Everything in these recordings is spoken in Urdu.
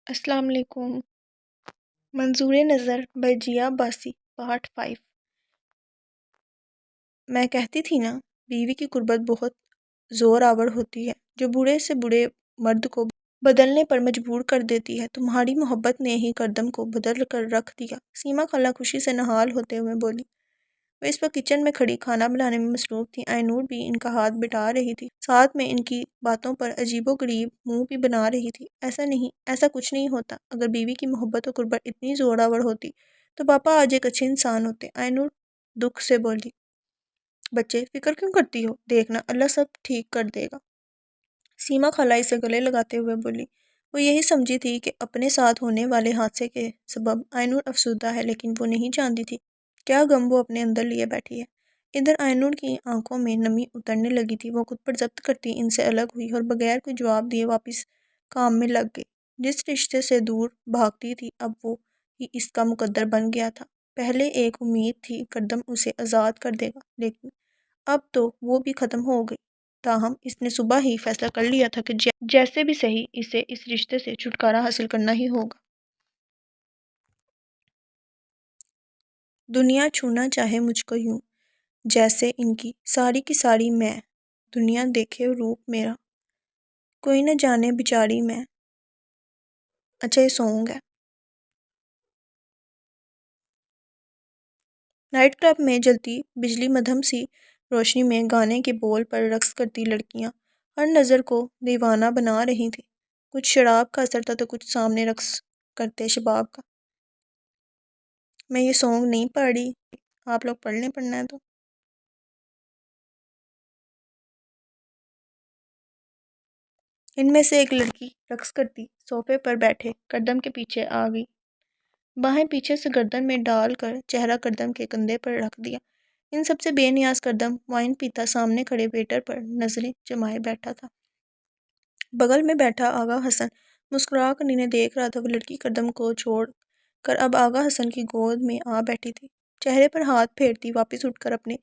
السلام علیکم۔ منظور نظر بجیا باسی پارٹ 5۔ میں کہتی تھی نا، بیوی کی قربت بہت زور آور ہوتی ہے جو بوڑھے سے بوڑھے مرد کو بدلنے پر مجبور کر دیتی ہے۔ تمہاری محبت نے ہی کردم کو بدل کر رکھ دیا، سیما خالہ خوشی سے نہال ہوتے ہوئے بولی۔ وہ اس وقت کچن میں کھڑی کھانا بنانے میں مصروف تھی۔ آئی نور بھی ان کا ہاتھ بٹا رہی تھی، ساتھ میں ان کی باتوں پر عجیب و غریب منہ بھی بنا رہی تھی۔ ایسا کچھ نہیں ہوتا۔ اگر بیوی کی محبت و قربت اتنی زور آور ہوتی تو پاپا آج ایک اچھے انسان ہوتے۔ آئی نور دکھ سے بولی۔ بچے فکر کیوں کرتی ہو، دیکھنا اللہ سب ٹھیک کر دے گا۔ سیما خالہ اسے گلے لگاتے ہوئے بولی۔ وہ یہی سمجھی تھی کہ اپنے ساتھ ہونے والے حادثے کے سبب آئی نور افسردہ ہے، لیکن وہ نہیں جانتی تھی کیا غم وہ اپنے اندر لیے بیٹھی ہے۔ ادھر آئی نور کی آنکھوں میں نمی اترنے لگی تھی۔ وہ خود پر ضبط کرتی ان سے الگ ہوئی اور بغیر کوئی جواب دیے واپس کام میں لگ گئی۔ جس رشتے سے دور بھاگتی تھی اب وہ ہی اس کا مقدر بن گیا تھا۔ پہلے ایک امید تھی کردم اسے آزاد کر دے گا، لیکن اب تو وہ بھی ختم ہو گئی۔ تاہم اس نے صبح ہی فیصلہ کر لیا تھا کہ جیسے بھی سہی اسے اس رشتے سے چھٹکارا حاصل کرنا ہی ہوگا۔ دنیا چھونا چاہے مجھ کو یوں، جیسے ان کی ساری میں، دنیا دیکھے روپ میرا، کوئی نہ جانے بیچاری میں۔ اچھا یہ سونگ ہے۔ نائٹ کلب میں جلتی بجلی مدھم سی روشنی میں گانے کے بول پر رقص کرتی لڑکیاں ہر نظر کو دیوانہ بنا رہی تھیں۔ کچھ شراب کا اثر تھا تو کچھ سامنے رقص کرتے شباب کا۔ میں یہ سونگ نہیں پڑھ رہی، آپ لوگ پڑھ لیں، پڑھنا ہے تو۔ ان میں سے ایک لڑکی رقص کرتی صوفے پر بیٹھے کردم کے پیچھے آ گئی، باہیں پیچھے سے گردن میں ڈال کر چہرہ کردم کے کندھے پر رکھ دیا۔ ان سب سے بے نیاز کردم وائن پیتا سامنے کھڑے ویٹر پر نظریں جمائے بیٹھا تھا۔ بغل میں بیٹھا آغا حسن مسکرا کر انہیں دیکھ رہا تھا۔ وہ لڑکی کردم کو چھوڑ کر اب آغا حسن کی گود میں آ بیٹھی تھی، چہرے پر ہاتھ پھیرتی واپس اٹھ کر اپنے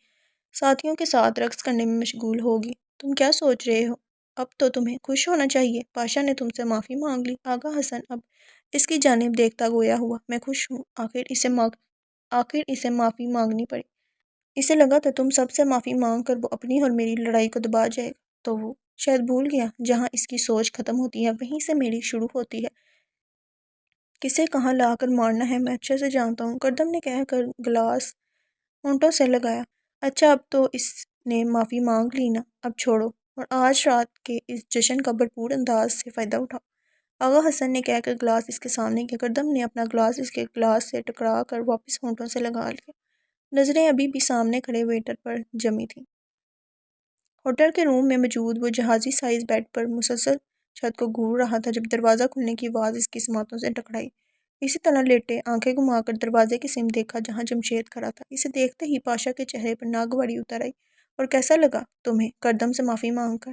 ساتھیوں کے ساتھ رقص کرنے میں مشغول ہوگی۔ تم کیا سوچ رہے ہو؟ اب تو تمہیں خوش ہونا چاہیے، پاشا نے تم سے معافی مانگ لی۔ آغا حسن اب اس کی جانب دیکھتا گویا ہوا، میں خوش ہوں، آخر اسے معافی مانگنی پڑی۔ اسے لگا تھا تم سب سے معافی مانگ کر وہ اپنی اور میری لڑائی کو دبا جائے گا، تو وہ شاید بھول گیا جہاں اس کی سوچ ختم ہوتی ہے وہیں سے میری شروع ہوتی ہے۔ کسے کہاں لا کر مارنا ہے میں اچھے سے جانتا ہوں۔ کردم نے کہہ کر گلاس ہونٹوں سے لگایا۔ اچھا اب تو اس نے معافی مانگ لی نا، اب چھوڑو اور آج رات کے اس جشن کا بھرپور انداز سے فائدہ اٹھاؤ۔ آغا حسن نے کہہ کر گلاس اس کے سامنے کیا۔ کردم نے اپنا گلاس اس کے گلاس سے ٹکرا کر واپس ہونٹوں سے لگا لیا۔ نظریں ابھی بھی سامنے کھڑے ویٹر پر جمی تھیں۔ ہوٹل کے روم میں موجود وہ جہازی سائز بیڈ پر مسلسل چھت کو گھور رہا تھا جب دروازہ کھلنے کی آواز اس کی سماعتوں سے ٹکرائی۔ اسی طرح لیٹے آنکھیں گھما کر دروازے کی سمت دیکھا جہاں جمشید کھڑا تھا۔ اسے دیکھتے ہی پاشا کے چہرے پر ناگواری اتر آئی۔ اور کیسا لگا تمہیں کردم سے معافی مانگ کر؟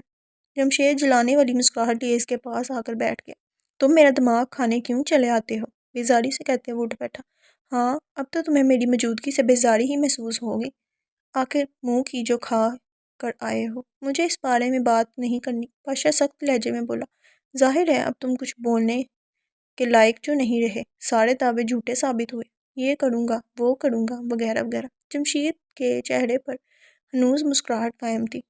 جمشید جلانے والی مسکراہٹ لیے اس کے پاس آ کر بیٹھ گیا۔ تم میرا دماغ کھانے کیوں چلے آتے ہو؟ بیزاری سے کہتے وہ اٹھ بیٹھا۔ ہاں اب تو تمہیں میری موجودگی سے بیزاری ہی محسوس ہوگی، آخر منہ کی جو کھا کر آئے ہو۔ مجھے اس بارے میں بات نہیں کرنی، پاشا سخت لہجے میں بولا۔ ظاہر ہے اب تم کچھ بولنے کے لائق جو نہیں رہے، سارے دعوے جھوٹے ثابت ہوئے، یہ کروں گا وہ کروں گا وغیرہ وغیرہ۔ جمشید کے چہرے پر ہنوز مسکراہٹ قائم تھی۔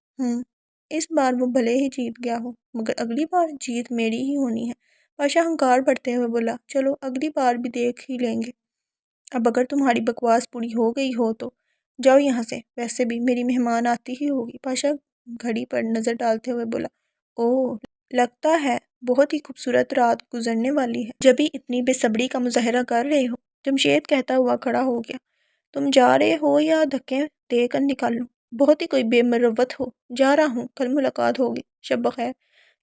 اس بار وہ بھلے ہی جیت گیا ہو، مگر اگلی بار جیت میری ہی ہونی ہے، پاشا ہنکار بڑھتے ہوئے بولا۔ چلو اگلی بار بھی دیکھ ہی لیں گے، اب اگر تمہاری بکواس پوری ہو گئی ہو تو جاؤ یہاں سے، ویسے بھی میری مہمان آتی ہی ہوگی۔ پاشا گھڑی پر نظر ڈالتے ہوئے بولا۔ اوہ لگتا ہے بہت ہی خوبصورت رات گزرنے والی ہے، جبھی اتنی بے صبری کا مظاہرہ کر رہے ہو۔ جمشید کہتا ہوا کھڑا ہو گیا۔ تم جا رہے ہو یا دھکے دے کر نکال لوں؟ بہت ہی کوئی بے مروت ہو، جا رہا ہوں، کل ملاقات ہوگی، شب بخیر۔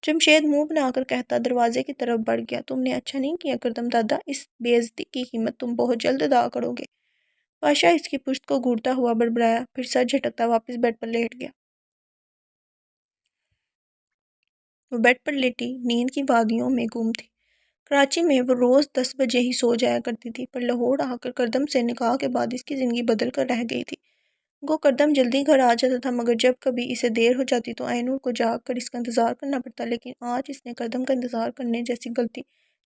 جمشید منہ بنا کر کہتا دروازے کی طرف بڑھ گیا۔ تم نے اچھا نہیں کیا کردم دادا، اس بے عزتی کی قیمت تم بہت جلد ادا کرو گے۔ پاشا اس کی پشت کو گھورتا ہوا بڑبڑایا، پھر سر جھٹکتا واپس بیڈ پر لیٹ گیا۔ وہ بیڈ پر لیٹی نیند کی وادیوں میں گم تھی۔ کراچی میں وہ روز 10 بجے ہی سو جایا کرتی تھی، پر لاہور آ کر کردم سے نکاح کے بعد اس کی زندگی بدل کر رہ گئی تھی۔ گو کردم جلدی گھر آ جاتا تھا، مگر جب کبھی اسے دیر ہو جاتی تو آئی نور کو جاگ کر اس کا انتظار کرنا پڑتا، لیکن آج اس نے کردم کا انتظار کرنے جیسی غلطی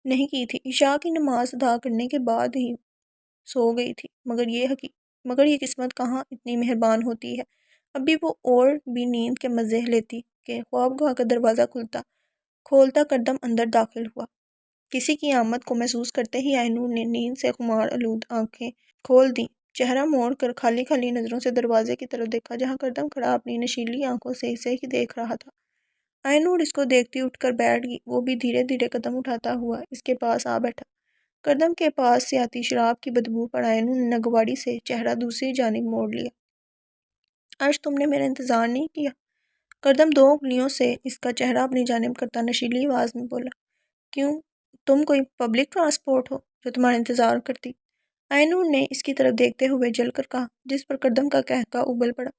نہیں کی تھی، عشاء کی نماز ادا کرنے کے بعد ہی سو گئی تھی، مگر یہ قسمت کہاں اتنی مہربان ہوتی ہے۔ ابھی وہ اور بھی نیند کے مزے لیتی کہ خوابگاہ کا دروازہ کھولتا قدم اندر داخل ہوا۔ کسی کی آمد کو محسوس کرتے ہی آئی نور نے نیند سے خمار آلود آنکھیں کھول دیں، چہرہ موڑ کر خالی خالی نظروں سے دروازے کی طرف دیکھا جہاں قدم کھڑا اپنی نشیلی آنکھوں سے اسے ہی دیکھ رہا تھا۔ آئی نور اس کو دیکھتی اٹھ کر بیٹھ گئی، وہ بھی دھیرے دھیرے قدم اٹھاتا ہوا اس کے پاس آ بیٹھا۔ قدم کے پاس سے آتی شراب کی بدبو پر آئی نور نے ناگواری سے چہرہ دوسری جانب موڑ لیا۔ آج تم نے میرا انتظار نہیں کیا؟ قدم دو انگلیوں سے اس کا چہرہ اپنی جانب کرتا نشیلی آواز میں بولا۔ کیوں؟ تم کوئی پبلک ٹرانسپورٹ ہو جو تمہارا انتظار کرتی؟ آئی نور نے اس کی طرف دیکھتے ہوئے جل کر کہا، جس پر قدم کا قہقہ ابل پڑا۔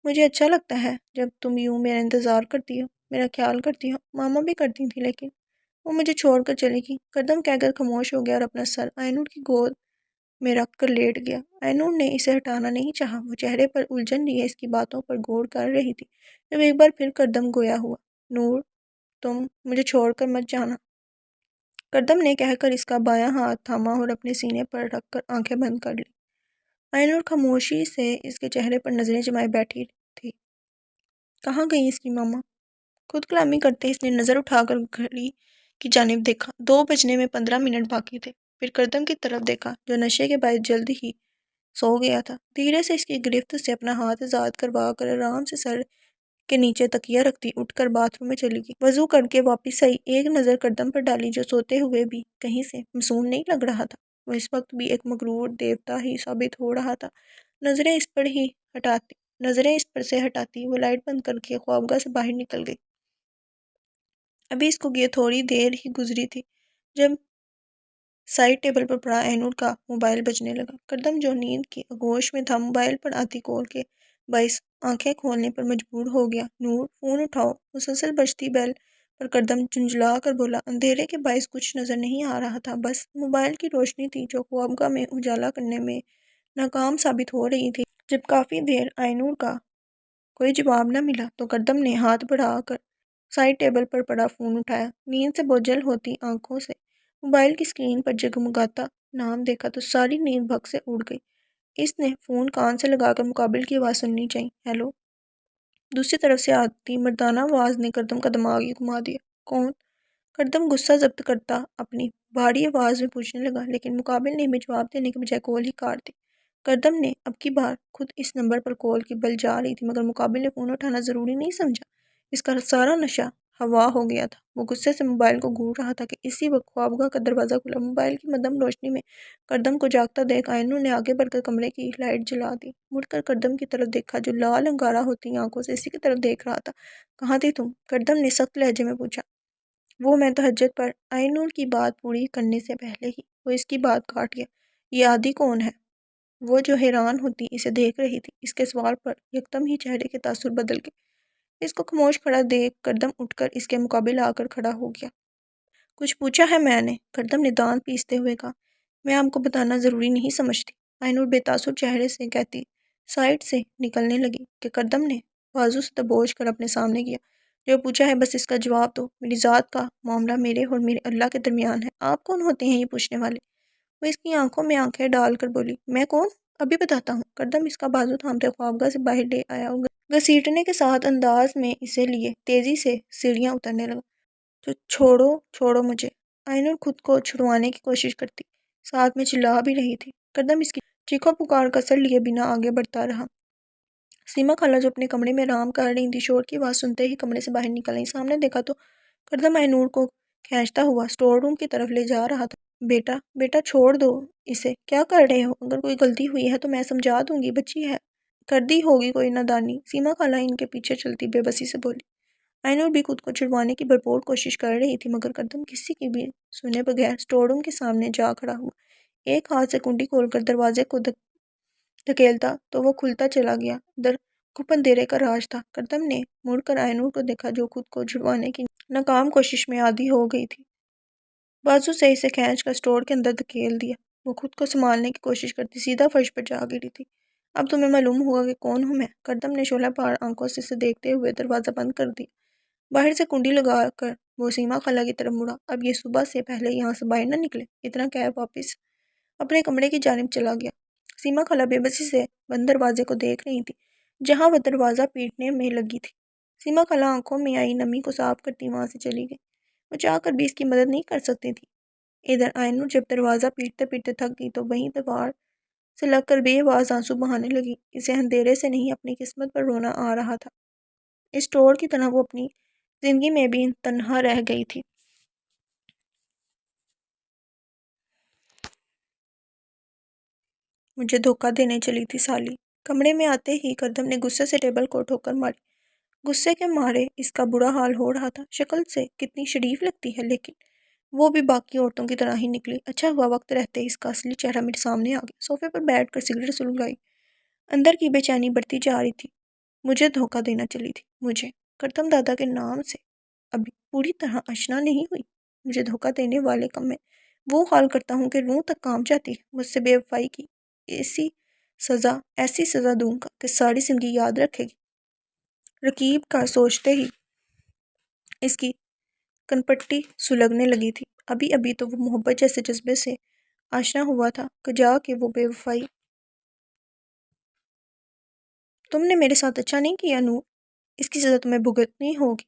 مجھے اچھا لگتا ہے جب تم یوں میرا انتظار کرتی ہو، میرا خیال کرتی ہو، ماما بھی کرتی تھی لیکن وہ مجھے چھوڑ کر چلی گئی۔ قدم کہہ کر خاموش ہو گیا اور اپنا سر آئی نور کی گود میں رکھ کر لیٹ گیا۔ آئی نور نے اسے ہٹانا نہیں چاہا، وہ چہرے پر الجھن لیے اس کی باتوں پر غور کر رہی تھی جب ایک بار پھر قدم گویا ہوا۔ نور، تم مجھے چھوڑ کر مت جانا۔ قدم نے کہہ کر اس کا بایاں ہاتھ تھاما اور اپنے سینے پر رکھ کر آنکھیں بند کر لی۔ آئی نور خاموشی سے اس کے چہرے پر نظریں جمائے بیٹھی تھی۔ کہاں گئی اس کی ماما؟ خود کلامی کرتے اس نے نظر اٹھا کر گھڑی کی جانب دیکھا، 2 بجنے میں 15 منٹ باقی تھے۔ پھر قدم کی طرف دیکھا جو نشے کے باعث جلد ہی سو گیا تھا۔ دھیرے سے اس کی گرفت سے اپنا ہاتھ آزاد کروا کر آرام سے سر کے نیچے تکیہ رکھتی اٹھ کر باتھ روم میں چلی گئی۔ وضو کر کے واپس آئی، ایک نظر قدم پر ڈالی جو سوتے ہوئے بھی کہیں سے معصوم نہیں لگ رہا تھا۔ وہ اس وقت بھی ایک مغرور دیوتا ہی ثابت ہو رہا تھا۔ نظریں اس پر سے ہٹاتی وہ لائٹ بند کر کے خوابگاہ سے باہر نکل گئی۔ ابھی اس کو گئے تھوڑی دیر ہی گزری تھی جب سائڈ ٹیبل پر پڑا آئی نور کا موبائل بجنے لگا۔ قدم جو نیند کی آغوش میں تھا موبائل پر آتی کال کے باعث آنکھیں کھولنے پر مجبور ہو گیا۔ نور، فون اٹھاؤ۔ مسلسل بجتی بیل پر قدم جھنجھلا کر بولا۔ اندھیرے کے باعث کچھ نظر نہیں آ رہا تھا، بس موبائل کی روشنی تھی جو خوابگاہ میں اجالا کرنے میں ناکام ثابت ہو رہی تھی۔ جب کافی دیر آئی نور کا کوئی جواب نہ ملا تو قدم نے ہاتھ بڑھا کر سائڈ ٹیبل پر پڑا فون اٹھایا۔ نیند سے بوجھل ہوتی آنکھوں سے موبائل کی اسکرین پر جگمگاتا نام دیکھا تو ساری نیند بھگ سے اڑ گئی۔ اس نے فون کان سے لگا کر مقابل کی آواز سننی چاہی۔ ہیلو؟ دوسری طرف سے آتی مردانہ آواز نے قدم کا دماغ ہی گھما دیا۔ کون؟ قدم غصہ ضبط کرتا اپنی بھاری آواز میں پوچھنے لگا، لیکن مقابل نے ہمیں جواب دینے کے بجائے کال ہی کاٹ دی۔ قدم نے اب کی بار خود اس نمبر پر کال کی بل جا رہی تھی مگر مقابل نے فون اٹھانا ضروری نہیں سمجھا۔ اس کا سارا نشہ ہوا ہو گیا تھا۔ وہ غصے سے موبائل کو گھور رہا تھا کہ اسی وقت خوابگاہ کا دروازہ کھلا۔ موبائل کی مدھم روشنی میں قدم کو جاگتا دیکھ آئی نور نے آگے بڑھ کر کمرے کی لائٹ جلا دی۔ مڑ کر قدم کی طرف دیکھا جو لال انگارہ ہوتی آنکھوں سے اسی کی طرف دیکھ رہا تھا۔ کہاں تھی تم؟ قدم نے سخت لہجے میں پوچھا۔ وہ میں تہجد پر۔ آئی نور کی بات پوری کرنے سے پہلے ہی وہ اس کی بات کاٹ گیا۔ یہ عادی کون ہے؟ وہ جو حیران ہوتی اسے دیکھ رہی تھی۔ اس کے سوال پر یکدم ہی چہرے کے تاثر بدل گئے۔ اس کو خاموش کھڑا دیکھ قدم اٹھ کر اس کے مقابل آ کر کھڑا ہو گیا۔ کچھ پوچھا ہے میں نے؟ قدم نے دانت پیستے ہوئے کہا۔ میں آپ کو بتانا ضروری نہیں سمجھتی، آئی نور بے تاثر چہرے سے کہتی سائڈ سے نکلنے لگی کہ قدم نے بازو سے دبوچ کر اپنے سامنے کیا۔ جو پوچھا ہے بس اس کا جواب دو۔ میری ذات کا معاملہ میرے اور میرے اللہ کے درمیان ہے، آپ کون ہوتے ہیں یہ پوچھنے والے؟ وہ اس کی آنکھوں میں آنکھیں ڈال کر بولی، میں کون؟ ابھی بتاتا ہوں۔ قدم اس کا بازو تھامتے خوابگاہ سے باہر لے آیا اور گھسیٹنے کے ساتھ انداز میں اسے لیے تیزی سے سیڑھیاں اترنے لگا۔ تو چھوڑو مجھے۔ آئی نور خود کو چھڑوانے کی کوشش کرتی ساتھ میں چلا بھی رہی تھی۔ قدم اس کی چیخو پکار کا اثر لیے بنا آگے بڑھتا رہا۔ سیما خالہ جو اپنے کمرے میں آرام کر رہی تھی شور کی آواز سنتے ہی کمرے سے باہر نکل آئی۔ سامنے دیکھا تو قدم آئی نور کو کھینچتا ہوا اسٹور روم کی طرف لے جا رہا تھا۔ بیٹا چھوڑ دو اسے، کیا کر رہے ہو؟ اگر کوئی غلطی ہوئی ہے تو میں سمجھا دوں گی، بچی ہے، کر دی ہوگی کوئی نادانی۔ سیما خالہ ان کے پیچھے چلتی بے بسی سے بولی۔ آئی نور بھی خود کو چھڑوانے کی بھرپور کوشش کر رہی تھی مگر قدم کسی کی بھی سنے بغیر اسٹور روم کے سامنے جا کھڑا ہوا۔ ایک ہاتھ سے کنڈی کھول کر دروازے کو دھکیلتا تو وہ کھلتا چلا گیا۔ اندر گپ اندھیرے کا راج تھا۔ قدم نے مڑ کر آئی نور کو دیکھا جو خود کو چھڑوانے کی ناکام کوشش میں آدھی ہو گئی تھی۔ بازو سے اسے کھینچ کر اسٹور کے اندر دھکیل دیا۔ وہ خود کو سنبھالنے کی کوشش کرتی سیدھا فرش پر جا گری تھی۔ اب تمہیں معلوم ہوگا کہ کون ہوں میں؟ قدم نے شعلہ بار آنکھوں سے اسے دیکھتے ہوئے دروازہ بند کر دیا۔ باہر سے کنڈی لگا کر وہ سیما خالہ کی طرف مڑا۔ اب یہ صبح سے پہلے یہاں سے باہر نہ نکلے، اتنا کہہ واپس اپنے کمرے کی جانب چلا گیا۔ سیما خالہ بے بسی سے بند دروازے کو دیکھ رہی تھی جہاں وہ دروازہ پیٹنے میں لگی تھی۔ سیما خالہ آنکھوں میں آئی نمی کو صاف کرتی وہاں سے چلی گئی۔ وہ چاہ کر بھی اس کی مدد نہیں کر سکتی تھی۔ ادھر آئینور جب دروازہ پیٹتے پیٹتے تھک گئی تو وہیں دیوار سے لگ کر بے آواز آنسو بہانے لگی۔ اسے اندھیرے سے نہیں اپنی قسمت پر رونا آ رہا تھا۔ اس ٹور کی طرح وہ اپنی زندگی میں بھی تنہا رہ گئی تھی۔ مجھے دھوکہ دینے چلی تھی سالی۔ کمرے میں آتے ہی کردم نے غصے سے ٹیبل کو ٹھوکر ماری۔ غصے کے مارے اس کا برا حال ہو رہا تھا۔ شکل سے کتنی شریف لگتی ہے لیکن وہ بھی باقی عورتوں کی طرح ہی نکلی۔ اچھا ہوا وقت رہتے اس کا اصلی چہرہ میرے سامنے آ گیا۔ صوفے پر بیٹھ کر سگریٹ سلگائی۔ اندر کی بے چینی بڑھتی جا رہی تھی۔ مجھے دھوکہ دینا چلی تھی، مجھے کردم دادا کے نام سے ابھی پوری طرح آشنا نہیں ہوئی۔ مجھے دھوکہ دینے والے کا میں وہ حال کرتا ہوں کہ روح تک کانپ جاتی ہے۔ مجھ سے بے وفائی کی ایسی سزا دوں گا کہ ساری زندگی یاد رکھے گی۔ رقیب کا سوچتے ہی اس کی کنپٹی سلگنے لگی تھی۔ ابھی ابھی تو وہ محبت جیسے جذبے سے آشنا ہوا تھا کہ جا کے وہ بے وفائی۔ تم نے میرے ساتھ اچھا نہیں کیا نور، اس کی سزا تمہیں بھگتنی ہوگی۔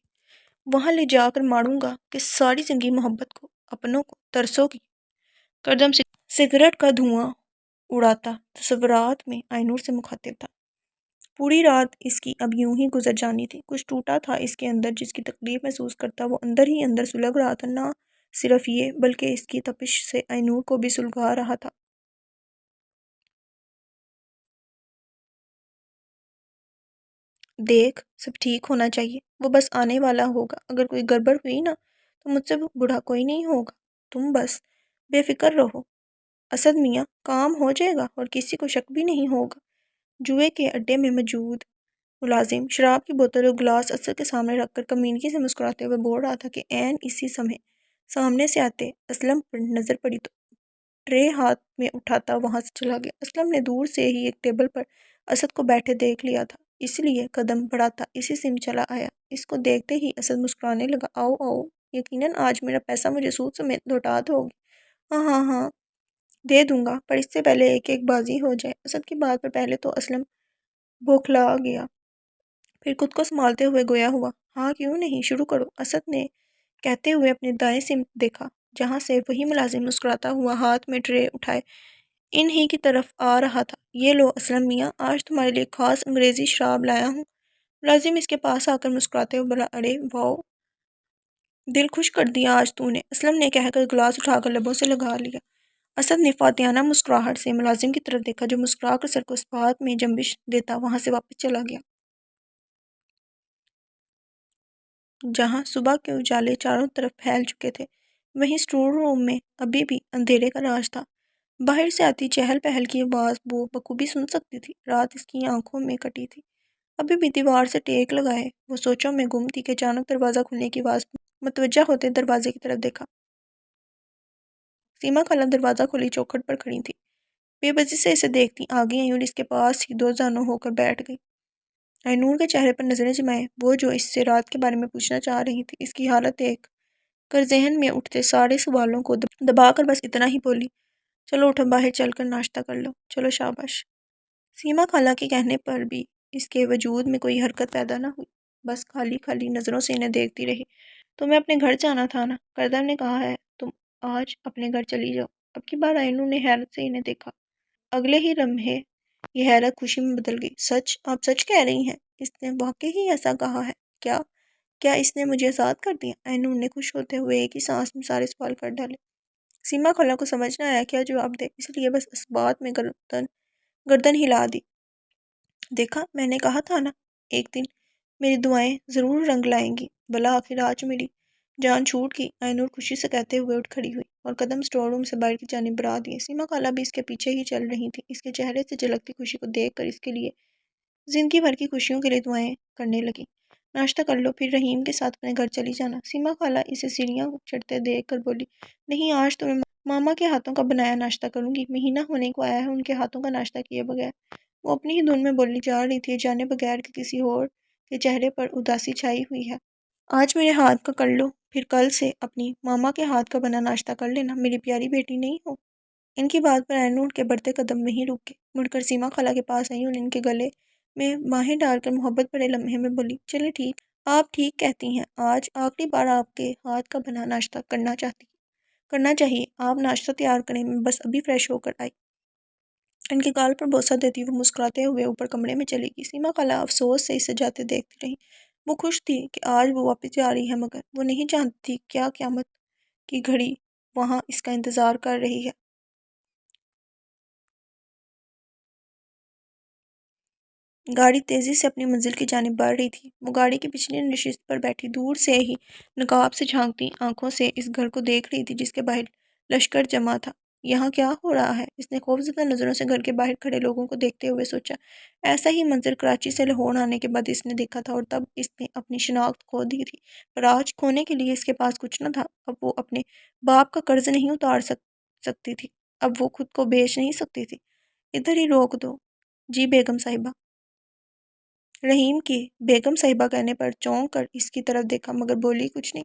وہاں لے جا کر ماروں گا کہ ساری زندگی محبت کو، اپنوں کو ترسو گی۔ کردم سگریٹ کا دھواں اڑاتا تصورات میں آئینور سے مخاطب تھا۔ پوری رات اس کی اب یوں ہی گزر جانی تھی۔ کچھ ٹوٹا تھا اس کے اندر جس کی تکلیف محسوس کرتا وہ اندر ہی اندر سلگ رہا تھا۔ نہ صرف یہ بلکہ اس کی تپش سے آئینور کو بھی سلگا رہا تھا۔ دیکھ سب ٹھیک ہونا چاہیے، وہ بس آنے والا ہوگا۔ اگر کوئی گڑبڑ ہوئی نا تو مجھ سے بڑا کوئی نہیں ہوگا۔ تم بس بے فکر رہو اسد میاں، کام ہو جائے گا اور کسی کو شک بھی نہیں ہوگا۔ جوئے کے اڈے میں موجود ملازم شراب کی بوتل اور گلاس اسد کے سامنے رکھ کر کمینگی سے مسکراتے ہوئے بول رہا تھا کہ عین اسی سمے سامنے سے آتے اسلم پر نظر پڑی تو ٹرے ہاتھ میں اٹھاتا وہاں سے چلا گیا۔ اسلم نے دور سے ہی ایک ٹیبل پر اسد کو بیٹھے دیکھ لیا تھا، اس لیے قدم بڑھاتا اسی سمت چلا آیا۔ اس کو دیکھتے ہی اسد مسکرانے لگا۔ آؤ آؤ، یقیناً آج میرا پیسہ مجھے سود سمیت لوٹا دو گے۔ ہاں ہاں ہاں دے دوں گا، پر اس سے پہلے ایک ایک بازی ہو جائے۔ اسد کی بات پر پہلے تو اسلم بوکھلا گیا، پھر خود کو سنبھالتے ہوئے گویا ہوا۔ ہاں کیوں نہیں، شروع کرو۔ اسد نے کہتے ہوئے اپنے دائیں سمت دیکھا جہاں سے وہی ملازم مسکراتا ہوا ہاتھ میں ٹرے اٹھائے انہی کی طرف آ رہا تھا۔ یہ لو اسلم میاں، آج تمہارے لیے خاص انگریزی شراب لایا ہوں۔ ملازم اس کے پاس آ کر مسکراتے ہوئے بولا، ارے واؤ، دل خوش کر دیا آج تو نے۔ اسلم نے کہہ کر گلاس اٹھا کر لبوں سے لگا لیا۔ اسد نے فاتحانہ مسکراہٹ سے ملازم کی طرف دیکھا جو مسکرا کر سر کو اس بات میں جنبش دیتا وہاں سے واپس چلا گیا۔ جہاں صبح کے اجالے چاروں طرف پھیل چکے تھے وہیں اسٹور روم میں ابھی بھی اندھیرے کا راج تھا۔ باہر سے آتی چہل پہل کی آواز وہ بخوبی سن سکتی تھی۔ رات اس کی آنکھوں میں کٹی تھی، ابھی بھی دیوار سے ٹیک لگائے وہ سوچوں میں گم تھی کہ اچانک دروازہ کھلنے کی آواز متوجہ ہوتے دروازے کی طرف دیکھا۔ سیما خالہ دروازہ کھولی چوکھٹ پر کھڑی تھی، بے بسی سے اسے دیکھتی آگے آئی اور اس کے پاس ہی دو زانوں ہو کر بیٹھ گئی۔ آئینور کے چہرے پر نظریں جمائے وہ جو اس سے رات کے بارے میں پوچھنا چاہ رہی تھی۔ اس کی حالت دیکھ کر ذہن میں اٹھتے سارے سوالوں کو دبا کر بس اتنا ہی بولی، چلو اٹھو باہر چل کر ناشتہ کر لو، چلو شاباش۔ سیما خالہ کے کہنے پر بھی اس کے وجود میں کوئی حرکت پیدا نہ ہوئی، بس خالی خالی نظروں سے انہیں دیکھتی رہی۔ تمہیں اپنے گھر جانا تھا نا، کردم نے کہا ہے تم آج اپنے گھر چلی جاؤ۔ اب کی بار آئینور نے حیرت سے انہیں دیکھا۔ اگلے ہی لمحے یہ حیرت خوشی میں بدل گئی۔ سچ، آپ سچ کہہ رہی ہیں؟ اس نے واقعی ایسا کہا ہے کیا؟ کیا اس نے مجھے آزاد کر دیا؟ آئینور نے خوش ہوتے ہوئے ایک ہی سانس میں سارے سوال کر ڈالے۔ سیما خالہ کو سمجھ نہ آیا کیا جواب دے، اس لیے بس اس بات میں گردن ہلا دی۔ دیکھا میں نے کہا تھا نا، ایک دن میری دعائیں ضرور رنگ لائیں گی۔ بلا آخر آج میری جان چھوٹ گئی، آئینور خوشی سے کہتے ہوئے اٹھ کھڑی ہوئی اور قدم اسٹور روم سے باہر کی جانب بڑھا دیے۔ سیما خالہ بھی اس کے پیچھے ہی چل رہی تھی۔ اس کے چہرے سے جھلکتی خوشی کو دیکھ کر اس کے لیے زندگی بھر کی خوشیوں کے لیے دعائیں کرنے لگی۔ ناشتہ کر لو پھر رحیم کے ساتھ اپنے گھر چلی جانا۔ سیما خالہ اسے سیڑھیاں چڑھتے دیکھ کر بولی، نہیں آج تو میں ماما کے ہاتھوں کا بنایا ناشتہ کروں گی، مہینہ ہونے کو آیا ہے ان کے ہاتھوں کا ناشتہ کیے بغیر۔ وہ اپنی ہی دھن میں بولی جا رہی تھی جانے بغیر کہ کسی اور کے چہرے پر اداسی چھائی ہوئی ہے۔ آج میرے ہاتھ کا کر لو، پھر کل سے اپنی ماما کے ہاتھ کا بنا ناشتہ کر لینا، میری پیاری بیٹی نہیں ہو؟ ان کی بات پر اینور کے بڑھتے قدم وہیں رک گئے۔ مڑ کر سیما خالہ کے پاس آئی اور ان کے گلے میں باہیں ڈال کر محبت بڑے لمحے میں بولی، چلے ٹھیک، آپ ٹھیک کہتی ہیں، آج آخری بار آپ کے ہاتھ کا بنا ناشتہ کرنا چاہیے، آپ ناشتہ تیار کریں، میں بس ابھی فریش ہو کر آئی۔ ان کے گال پر بوسہ دیتی وہ مسکراتے ہوئے اوپر کمرے میں چلی گئی۔ سیما خالہ افسوس سے اسے جاتے دیکھتی رہی۔ وہ خوش تھی کہ آج وہ واپس جا رہی ہے، مگر وہ نہیں جانتی تھی کیا قیامت کی گھڑی وہاں اس کا انتظار کر رہی ہے۔ گاڑی تیزی سے اپنی منزل کی جانب بڑھ رہی تھی۔ وہ گاڑی کی پچھلی نشست پر بیٹھی دور سے ہی نقاب سے جھانکتی آنکھوں سے اس گھر کو دیکھ رہی تھی جس کے باہر لشکر جمع تھا۔ یہاں کیا ہو رہا ہے؟ اس نے خوفزدہ نظروں سے گھر کے باہر کھڑے لوگوں کو دیکھتے ہوئے سوچا۔ ایسا ہی منظر کراچی سے لاہور آنے کے بعد اس نے دیکھا تھا اور تب اس نے اپنی شناخت کھو دی تھی، پر آج کھونے کے لیے اس کے پاس کچھ نہ تھا۔ اب وہ اپنے باپ کا قرض نہیں اتار سکتی تھی، اب وہ خود کو بیچ نہیں سکتی تھی۔ ادھر ہی روک دو جی بیگم صاحبہ۔ رحیم کی بیگم صاحبہ کہنے پر چونک کر اس کی طرف دیکھا مگر بولی کچھ نہیں۔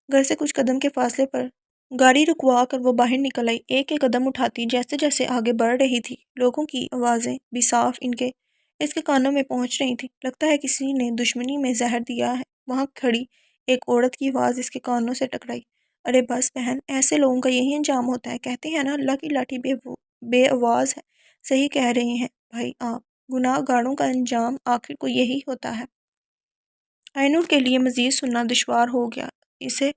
گھر سے کچھ قدم کے فاصلے پر گاڑی رکوا کر وہ باہر نکل آئی، ایک ایک قدم اٹھاتی جیسے جیسے آگے بڑھ رہی تھی لوگوں کی آوازیں بھی صاف اس کے کانوں میں پہنچ رہی تھی۔ لگتا ہے کسی نے دشمنی میں زہر دیا ہے۔ وہاں کھڑی ایک عورت کی آواز اس کے کانوں سے ٹکرائی، ارے بس بہن، ایسے لوگوں کا یہی انجام ہوتا ہے، کہتے ہیں نا اللہ کی لاٹھی بے آواز ہے۔ صحیح کہہ رہے ہیں بھائی آپ، گناہ گاروں کا انجام آخر کو یہی ہوتا ہے۔ آئینور کے لیے مزید سننا دشوار ہو گیا، اسے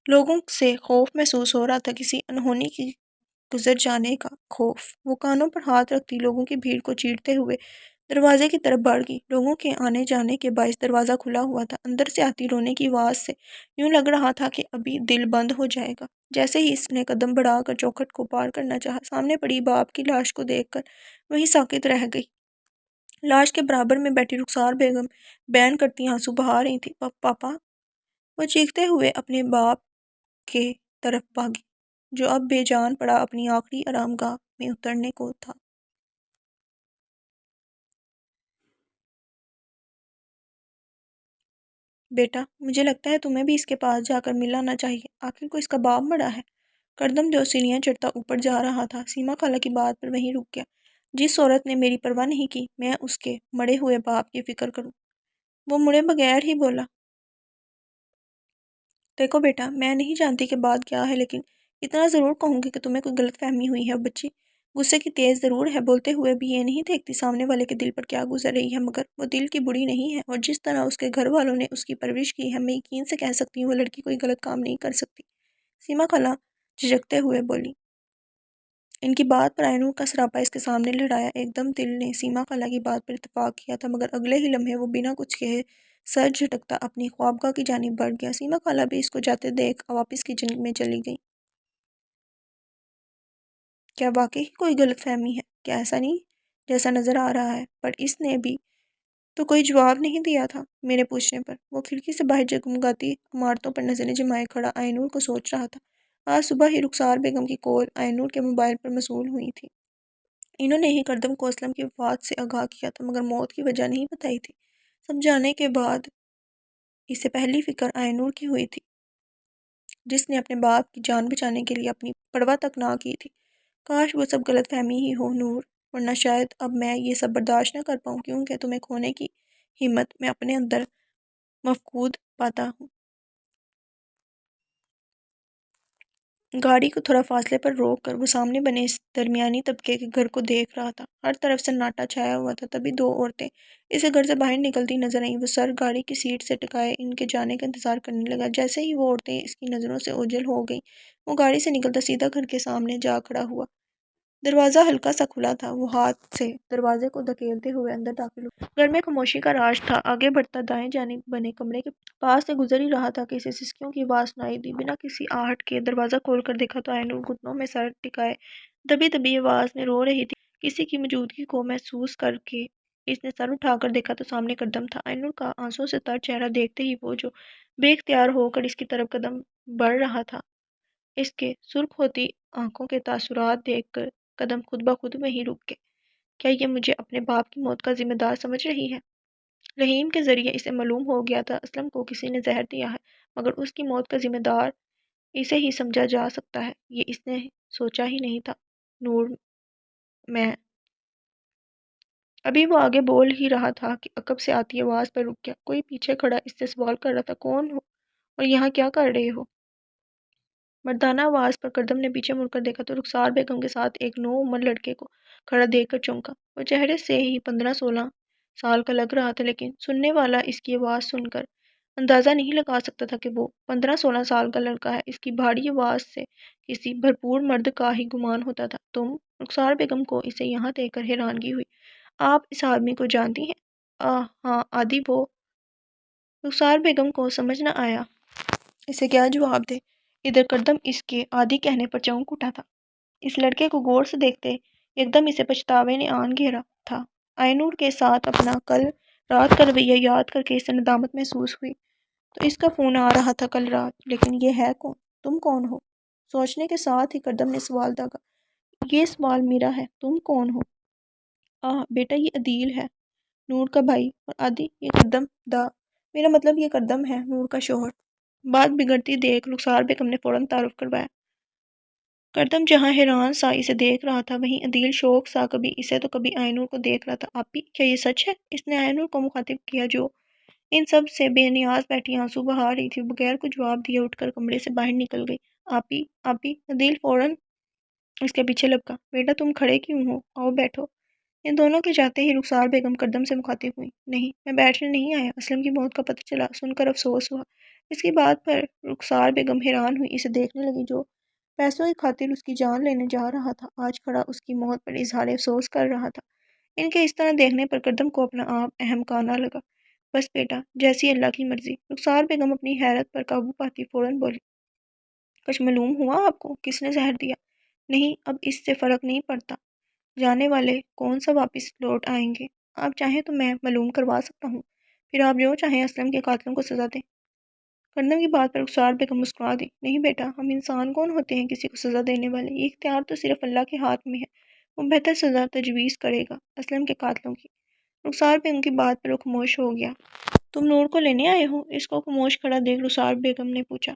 لوگوں سے خوف محسوس ہو رہا تھا، کسی انہونی کی گزر جانے کا خوف۔ وہ کانوں پر ہاتھ رکھتی لوگوں کی بھیڑ کو چیرتے ہوئے دروازے کی طرف بڑھ گئی۔ لوگوں کے آنے جانے کے باعث دروازہ کھلا ہوا تھا، اندر سے آتی رونے کی آواز سے یوں لگ رہا تھا کہ ابھی دل بند ہو جائے گا۔ جیسے ہی اس نے قدم بڑھا کر چوکھٹ کو پار کرنا چاہا، سامنے پڑی باپ کی لاش کو دیکھ کر وہیں ساکت رہ گئی۔ لاش کے برابر میں بیٹھی رخسار بیگم بین کرتی آنسو بہا رہی تھی۔ پاپا، وہ چیختے ہوئے اپنے باپ کے طرف بھاگی جو اب بے جان پڑا اپنی آخری آرام گاہ میں اترنے کو تھا۔ بیٹا، مجھے لگتا ہے تمہیں بھی اس کے پاس جا کر مل آنا چاہیے، آخر کو اس کا باپ مڑا ہے۔ کردم جو سیڑھیاں چڑھتا اوپر جا رہا تھا، سیما خالہ کی بات پر وہیں رک گیا۔ جس عورت نے میری پرواہ نہیں کی، میں اس کے مڑے ہوئے باپ کی فکر کروں؟ وہ مڑے بغیر ہی بولا، دیکھو بیٹا، میں نہیں جانتی کہ بات کیا ہے، لیکن اتنا ضرور کہوں گی کہ تمہیں کوئی غلط فہمی ہوئی ہے۔ بچی غصے کی تیز ضرور ہے، بولتے ہوئے بھی یہ نہیں دیکھتی سامنے والے کے دل پر کیا گزر رہی ہے، مگر وہ دل کی بڑی نہیں ہے، اور جس طرح اس کے گھر والوں نے اس کی پرورش کی ہے، میں یقین سے کہہ سکتی ہوں وہ لڑکی کوئی غلط کام نہیں کر سکتی۔ سیما خالہ جھجکتے ہوئے بولی۔ ان کی بات پر آئینور کا سراپا اس کے سامنے لڑایا۔ ایک دم دل نے سیما خالہ کی بات پر اتفاق کیا تھا، مگر اگلے ہی لمحے وہ بنا کچھ کہے سر جھٹکتا اپنی خوابگاہ کی جانب بڑھ گیا۔ سیما خالہ بھی اس کو جاتے دیکھ واپس کچن میں چلی گئی۔ کیا واقعی کوئی غلط فہمی ہے؟ کیا ایسا نہیں جیسا نظر آ رہا ہے؟ پر اس نے بھی تو کوئی جواب نہیں دیا تھا میرے پوچھنے پر۔ وہ کھڑکی سے باہر جگمگاتی عمارتوں پر نظریں جمائے کھڑا آئینور کو سوچ رہا تھا۔ آج صبح ہی رخسار بیگم کی کال آئینور کے موبائل پر موصول ہوئی تھی۔ انہوں نے ہی کردم کو اسلم کی وفات سے آگاہ کیا تھا، مگر موت کی وجہ نہیں بتائی تھی۔ سب جانے کے بعد اسے پہلی فکر آئینور کی ہوئی تھی، جس نے اپنے باپ کی جان بچانے کے لیے اپنی پرواہ تک نہ کی تھی۔ کاش وہ سب غلط فہمی ہی ہو نور، ورنہ شاید اب میں یہ سب برداشت نہ کر پاؤں، کیونکہ تمہیں کھونے کی ہمت میں اپنے اندر مفقود پاتا ہوں۔ گاڑی کو تھوڑا فاصلے پر روک کر وہ سامنے بنے اس درمیانی طبقے کے گھر کو دیکھ رہا تھا۔ ہر طرف سناٹا چھایا ہوا تھا۔ تبھی دو عورتیں اسے گھر سے باہر نکلتی نظر آئیں۔ وہ سر گاڑی کی سیٹ سے ٹکائے ان کے جانے کا انتظار کرنے لگا۔ جیسے ہی وہ عورتیں اس کی نظروں سے اوجھل ہو گئیں، وہ گاڑی سے نکلتا سیدھا گھر کے سامنے جا کھڑا ہوا۔ دروازہ ہلکا سا کھلا تھا، وہ ہاتھ سے دروازے کو دھکیلتے ہوئے اندر داخل ہوا۔ گھر میں خاموشی کا راج تھا۔ آگے بڑھتا دائیں جانب بنے کمرے کے پاس سے گزر ہی رہا تھا کہ اسے سسکیوں کی آواز سنائی دی۔ بنا کسی آہٹ کے دروازہ کھول کر دیکھا تو آئینور گھٹنوں میں سر ٹکائے دبی دبی آواز میں رو رہی تھی۔ کسی کی موجودگی کو محسوس کر کے اس نے سر اٹھا کر دیکھا تو سامنے کردم تھا۔ آئینور کا آنسوں سے تر چہرہ دیکھتے ہی وہ جو بے اختیار ہو کر اس کی طرف قدم بڑھ رہا تھا، اس کے سرخ ہوتی آنکھوں کے تاثرات دیکھ کر قدم خود بخود وہیں رک گئے۔ کیا یہ مجھے اپنے باپ کی موت کا ذمہ دار سمجھ رہی ہے؟ رحیم کے ذریعے اسے معلوم ہو گیا تھا اسلم کو کسی نے زہر دیا ہے، مگر اس کی موت کا ذمہ دار اسے ہی سمجھا جا سکتا ہے۔ یہ اس نے سوچا ہی نہیں تھا۔ نور میں ابھی وہ آگے بول ہی رہا تھا کہ عقب سے آتی آواز پر رک گیا۔ کوئی پیچھے کھڑا اس سے سوال کر رہا تھا، کون ہو اور یہاں کیا کر رہے ہو؟ مردانہ آواز پر کردم نے پیچھے مڑ کر دیکھا تو رخسار بیگم کے ساتھ ایک نو عمر لڑکے کو کھڑا دیکھ کر چونکا۔ وہ چہرے سے ہی 15-16 سال کا لگ رہا تھا، لیکن سننے والا اس کی آواز سن کر اندازہ نہیں لگا سکتا تھا کہ وہ 15-16 سال کا لڑکا ہے۔ اس کی بھاری آواز سے کسی بھرپور مرد کا ہی گمان ہوتا تھا۔ تم؟ رخسار بیگم کو اسے یہاں دیکھ کر حیرانگی ہوئی۔ آپ اس آدمی کو جانتی ہیں؟ ہاں آدھی وہ۔ رخسار بیگم کو سمجھ نہ آیا اسے کیا جواب دے۔ ادھر کردم اس کے آدھی کہنے پر چونک اٹھا تھا۔ اس لڑکے کو غور سے دیکھتے ایک دم اسے پچھتاوے نے آن گھیرا تھا۔ آئینور کے ساتھ اپنا کل رات کا رویہ یاد کر کے اسے ندامت محسوس ہوئی۔ تو اس کا فون آ رہا تھا کل رات، لیکن یہ ہے کون؟ تم کون ہو؟ سوچنے کے ساتھ ہی کردم نے سوال داغا۔ یہ سوال میرا ہے، تم کون ہو؟ بیٹا یہ عدیل ہے، نور کا بھائی، اور آدھی یہ کردم میرا مطلب یہ کردم ہے، نور کا شوہر۔ بات بگڑتی دیکھ رخسار بیگم نے فوراً تعارف کروایا۔ کردم جہاں حیران سا اسے دیکھ رہا تھا، وہیں عدیل شوق سا کبھی اسے تو کبھی آئینور کو دیکھ رہا تھا۔ آپی، کیا یہ سچ ہے؟ اس نے آئینور کو مخاطب کیا جو ان سب سے بے نیاز بیٹھی آنسو بہا رہی تھی۔ بغیر کوئی جواب دیے اٹھ کر کمرے سے باہر نکل گئی۔ آپی، آپی، عدیل فوراً اس کے پیچھے لپکا۔ بیٹا تم کھڑے کیوں ہو؟ آؤ بیٹھو۔ ان دونوں کے جاتے ہی رخسار بیگم کردم سے مخاطب ہوئی۔ نہیں، میں بیٹھنے نہیں آیا، اسلم کی موت کا پتہ چلا سن کر افسوس ہوا۔ اس کی بات پر رخسار بیگم حیران ہوئی، اسے دیکھنے لگی جو پیسوں کی خاطر اس کی جان لینے جا رہا تھا، آج کھڑا اس کی موت پر اظہار افسوس کر رہا تھا۔ ان کے اس طرح دیکھنے پر کردم کو اپنا آپ اہم کانا لگا۔ بس بیٹا، جیسی اللہ کی مرضی۔ رخسار بیگم اپنی حیرت پر قابو پاتی فوراً بولی۔ کچھ معلوم ہوا آپ کو؟ کس نے زہر دیا؟ نہیں، اب اس سے فرق نہیں پڑتا، جانے والے کون سا واپس لوٹ آئیں گے۔ آپ چاہیں تو میں معلوم کروا سکتا ہوں، پھر آپ جو چاہیں اسلم کے قاتلوں کو سزا دیں۔ کردم کی بات پر رخسار بیگم مسکرا دی۔ نہیں بیٹا، ہم انسان کون ہوتے ہیں کسی کو سزا دینے والے؟ یہ اختیار تو صرف اللہ کے ہاتھ میں ہے، وہ بہتر سزا تجویز کرے گا اسلم کے قاتلوں کی۔ رخسار بیگم کی بات پر وہ خاموش ہو گیا۔ تم نور کو لینے آئے ہو؟ اس کو خاموش کھڑا دیکھ رخسار بیگم نے پوچھا۔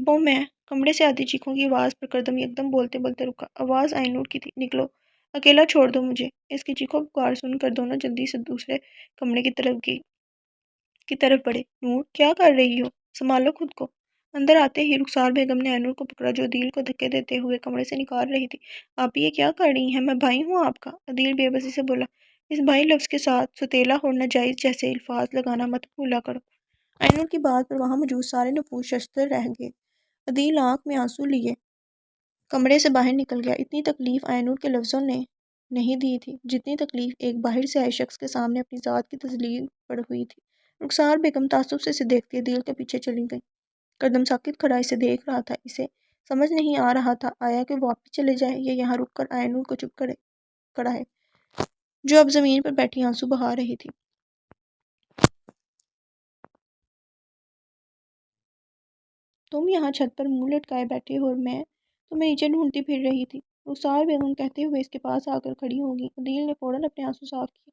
وہ میں کمرے سے آتی چیخوں کی آواز پر کردم یکدم بولتے بولتے رکا۔ آواز آئینور کی تھی۔ نکلو، اکیلا چھوڑ دو مجھے۔ اس کی چیخوں پکار سن کر دونوں جلدی سے دوسرے کمرے کی طرف بڑھے۔ نور، کیا کر رہی ہو؟ سنبھالو خود کو۔ اندر آتے ہی رخسار بیگم نے آئینور کو پکڑا جو عدیل کو دھکے دیتے ہوئے کمرے سے نکال رہی تھی۔ آپ یہ کیا کر رہی ہیں؟ میں بھائی ہوں آپ کا۔ عدیل بے بسی سے بولا۔ اس بھائی لفظ کے ساتھ سوتیلا اور ناجائز جیسے الفاظ لگانا مت بھولا کرو۔ آئینور کی بات پر وہاں موجود سارے نفوس ششدر رہ گئے۔ عدیل آنکھ میں آنسو لیے کمرے سے باہر نکل گیا۔ اتنی تکلیف آئینور کے لفظوں نے نہیں دی تھی جتنی تکلیف ایک باہر سے آئے شخص کے سامنے اپنی ذات کی تذلیل پر ہوئی تھی۔ رخسار بیگم تعصب سے اسے دیکھتی عدیل کے پیچھے چلی گئی۔ کردم ساکت کھڑا اسے دیکھ رہا تھا۔ اسے سمجھ نہیں آ رہا تھا آیا کہ وہ واپس چلے جائے یا یہاں رک کر آئینور کو چپ کڑا ہے جو اب زمین پر بیٹھی آنسو بہا رہی تھی۔ تم یہاں چھت پر منہ لٹکائے بیٹھے ہو اور میں تمہیں نیچے ڈھونڈتی پھر رہی تھی، رخسار بیگم کہتے ہوئے اس کے پاس آ کر کھڑی ہوگی۔ عدیل نے فوراً اپنے آنسو صاف کیے۔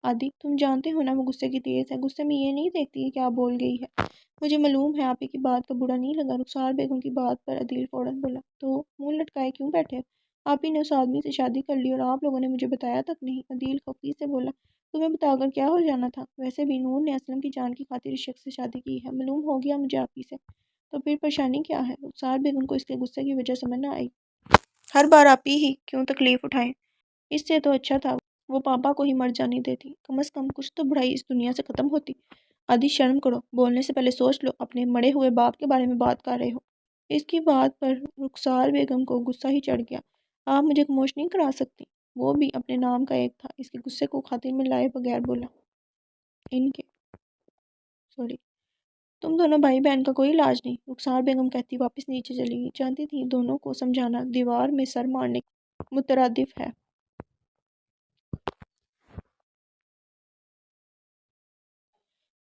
آدی، تم جانتے ہو نا وہ غصے کی تیز ہے، غصے میں یہ نہیں دیکھتی کہ کیا بول گئی ہے۔ مجھے معلوم ہے آپ ہی کی بات کا برا نہیں لگا۔ رخسار بیگم کی بات پر عدیل فوراً بولا۔ تو منہ لٹکائے کیوں بیٹھے؟ آپ ہی نے اس آدمی سے شادی کر لی اور آپ لوگوں نے مجھے بتایا تک نہیں۔ عدیل خفگی سے بولا۔ تمہیں بتا کر کیا ہو جانا تھا؟ ویسے بھی نور نے اسلم کی جان کی خاطر اس شخص سے شادی کی ہے، معلوم ہو گیا مجھے آپ ہی سے، تو پھر پریشانی کیا ہے؟ رخسار بیگم کو اس کے غصے کی وجہ سمجھ نہ آئی۔ ہر بار آپ ہی کیوں تکلیف اٹھائیں؟ اس سے تو اچھا تھا وہ پاپا کو ہی مر جانے دیتی، کم از کم کچھ تو بڑائی اس دنیا سے ختم ہوتی۔ آدھی شرم کرو، بولنے سے پہلے سوچ لو، اپنے مرے ہوئے باپ کے بارے میں بات کر رہے ہو۔ اس کی بات پر رخسار بیگم کو غصہ ہی چڑھ گیا۔ آپ مجھے خاموش نہیں کرا سکتی؟ وہ بھی اپنے نام کا ایک تھا۔ اس کے غصے کو خاطر میں لائے بغیر بولا۔ ان کے تم دونوں بھائی بہن کا کوئی علاج نہیں، رخسار بیگم کہتی واپس نیچے چلی گئی۔ جانتی تھی دونوں کو سمجھانا دیوار میں سر مارنے کے مترادف ہے۔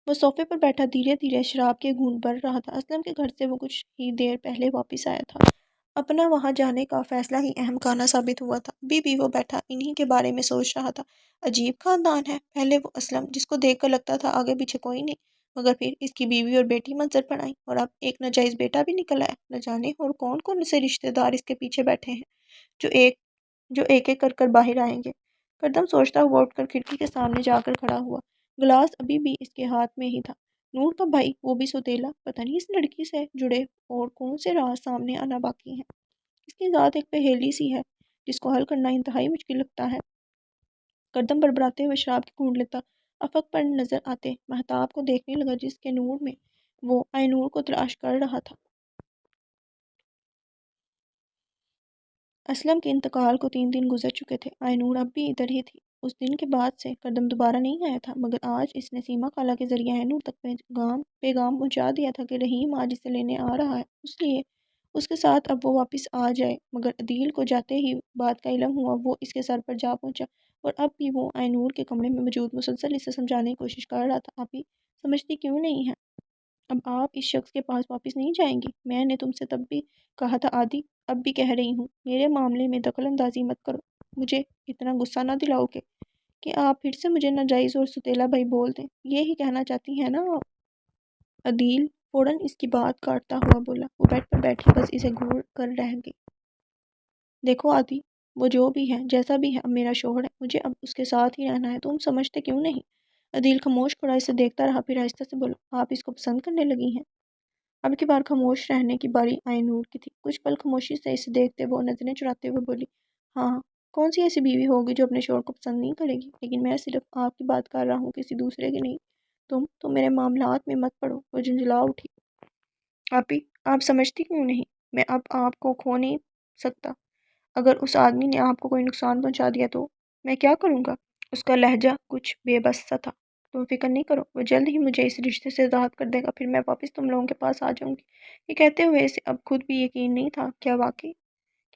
وہ صوفے پر بیٹھا دھیرے دھیرے شراب کے گھونٹ بھر رہا تھا۔ اسلم کے گھر سے وہ کچھ ہی دیر پہلے واپس آیا تھا۔ اپنا وہاں جانے کا فیصلہ ہی اہم کانا ثابت ہوا تھا۔ بھی وہ بیٹھا انہی کے بارے میں سوچ رہا تھا۔ عجیب خاندان ہے، پہلے وہ اسلم جس کو دیکھ کر لگتا تھا آگے پیچھے کوئی نہیں، مگر پھر اس کی بیوی اور بیٹی منظر پر آئیں، اور اب ایک ناجائز بیٹا بھی نکل آیا۔ نہ جانے اور کون کون سے رشتہ دار اس کے پیچھے بیٹھے ہیں جو ایک ایک کر باہر آئیں گے۔ کردم سوچتا ہوا اٹھ کر کھڑکی کے سامنے جا کر کھڑا ہوا۔ گلاس ابھی بھی اس کے ہاتھ میں ہی تھا۔ نور کا بھائی، وہ بھی سوتیلا، پتہ نہیں اس لڑکی سے جڑے اور کون سے راز سامنے آنا باقی ہیں۔ اس کی ذات ایک پہیلی سی ہے جس کو حل کرنا انتہائی مشکل لگتا ہے۔ کردم بڑبڑاتے ہوئے شراب کی گھونٹ لیتا افق پر نظر آتے مہتاب کو دیکھنے لگا، جس کے نور میں وہ آئے نور کو تلاش کر رہا تھا۔ اسلم کے انتقال کو 3 دن گزر چکے تھے۔ آئے نور اب بھی ادھر ہی تھی۔ اس دن کے بعد سے کردم دوبارہ نہیں آیا تھا، مگر آج اس نے سیما خالہ کے ذریعے آئے نور تک پیغام پہنچا دیا تھا کہ رحیم آج اسے لینے آ رہا ہے، اس لیے اس کے ساتھ اب وہ واپس آ جائے۔ مگر عدیل کو جاتے ہی بات کا علم ہوا، وہ اس کے سر پر جا پہنچا، اور اب بھی وہ آئے نور کے کمرے میں موجود مسلسل اسے سمجھانے کی کوشش کر رہا تھا۔ آپ ہی سمجھتی کیوں نہیں ہیں؟ اب آپ اس شخص کے پاس واپس نہیں جائیں گی؟ میں نے تم سے تب بھی کہا تھا عادی، اب بھی کہہ رہی ہوں، میرے معاملے میں دخل اندازی مت کرو، مجھے اتنا غصہ نہ دلاؤ کہ آپ پھر سے مجھے ناجائز اور ستیلا بھائی بول دیں۔ یہی کہنا چاہتی ہیں نا آپ؟ عدیل فوراً اس کی بات کاٹتا ہوا بولا۔ وہ بیڈ پر بیٹھی بس اسے گھور کر رہ گئی۔ دیکھو عادی، وہ جو بھی ہے جیسا بھی ہے اب میرا شوہر ہے، مجھے اب اس کے ساتھ ہی رہنا ہے، تم سمجھتے کیوں نہیں؟ عدیل خاموش کھڑا اسے دیکھتا رہا، پھر آہستہ سے بولا، آپ اس کو پسند کرنے لگی ہیں؟ اب کی بار خاموش رہنے کی باری آئے نور کی تھی۔ کچھ پل خاموشی سے اسے دیکھتے وہ نظریں چراتے ہوئے بولی، ہاں، کون سی ایسی بیوی ہوگی جو اپنے شوہر کو پسند نہیں کرے گی، لیکن میں صرف آپ کی بات کر رہا ہوں، کسی دوسرے کی نہیں۔ تم میرے معاملات میں مت پڑو۔ وہ جھنجھلا اٹھی۔ آپ سمجھتی کیوں نہیں؟ میں اب آپ کو کھو نہیں سکتا۔ اگر اس آدمی نے آپ کو کوئی نقصان پہنچا دیا تو میں کیا کروں گا؟ اس کا لہجہ کچھ بے بس سا تھا۔ تم فکر نہیں کرو، وہ جلد ہی مجھے اس رشتے سے آزاد کر دے گا، پھر میں واپس تم لوگوں کے پاس آ جاؤں گی۔ یہ کہتے ہوئے اسے اب خود بھی یقین نہیں تھا، کیا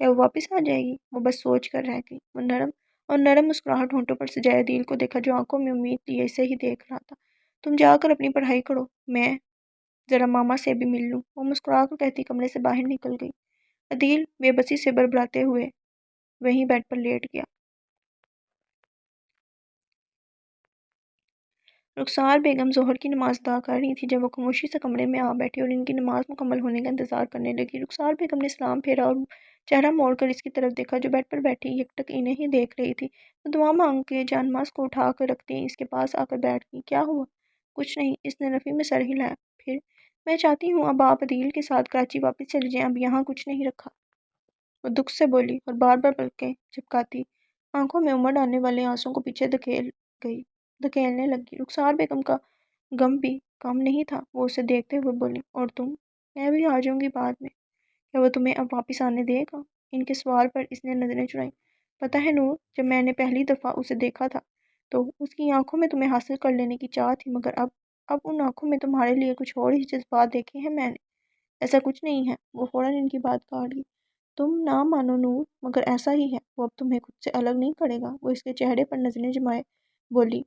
وہ واپس آ جائے گی؟ وہ بس سوچ کر رہ گئی۔ وہ نرم مسکراہٹ ہونٹوں پر سجائے دل کو دیکھا، جو آنکھوں میں امید لیے اسے ہی دیکھ رہا تھا۔ تم جا کر اپنی پڑھائی کرو، میں ذرا ماما سے بھی مل لوں۔ وہ مسکرا کر کہتی کمرے سے باہر نکل گئی۔ عدیل بے بسی سے بڑبڑاتے ہوئے وہیں بیڈ پر لیٹ گیا۔ رخسار بیگم ظہر کی نماز ادا کر رہی تھی جب وہ خاموشی سے کمرے میں آ بیٹھی اور ان کی نماز مکمل ہونے کا انتظار کرنے لگی۔ رخسار بیگم نے سلام پھیرا اور چہرہ موڑ کر اس کی طرف دیکھا، جو بیڈ پر بیٹھی یکٹک انہیں ہی دیکھ رہی تھی۔ وہ دعا مانگ کے جانماز کو اٹھا کر رکھتے اس کے پاس آ کر بیٹھ گئی۔ کیا ہوا؟ کچھ نہیں، اس نے نفی میں سر ہلایا۔ پھر میں چاہتی ہوں اب آپ عدیل کے ساتھ کراچی واپس چلی جائیں، اب یہاں کچھ نہیں رکھا۔ وہ دکھ سے بولی اور بار بار پلکیں جھپکاتی آنکھوں میں امڑ آنے والے آنسوں کو پیچھے دھکیلنے لگی۔ رخسار بیگم کا غم بھی کم نہیں تھا۔ وہ اسے دیکھتے ہوئے بولی، اور تم؟ میں بھی آ جاؤں گی بعد میں۔ کیا وہ تمہیں اب واپس آنے دے گا؟ ان کے سوال پر اس نے نظریں چرائیں۔ پتہ ہے نور، جب میں نے پہلی دفعہ اسے دیکھا تھا تو اس کی آنکھوں میں تمہیں حاصل کر لینے کی چاہ تھی، مگر اب ان آنکھوں میں تمہارے لیے کچھ اور ہی جذبات دیکھے ہیں میں نے۔ ایسا کچھ نہیں ہے۔ وہ فوراً ان کی بات کاٹ گئی۔ تم نہ مانو نور، مگر ایسا ہی ہے، وہ اب تمہیں خود سے الگ نہیں کرے گا۔ وہ اس کے چہرے پر نظریں جمائے بولی،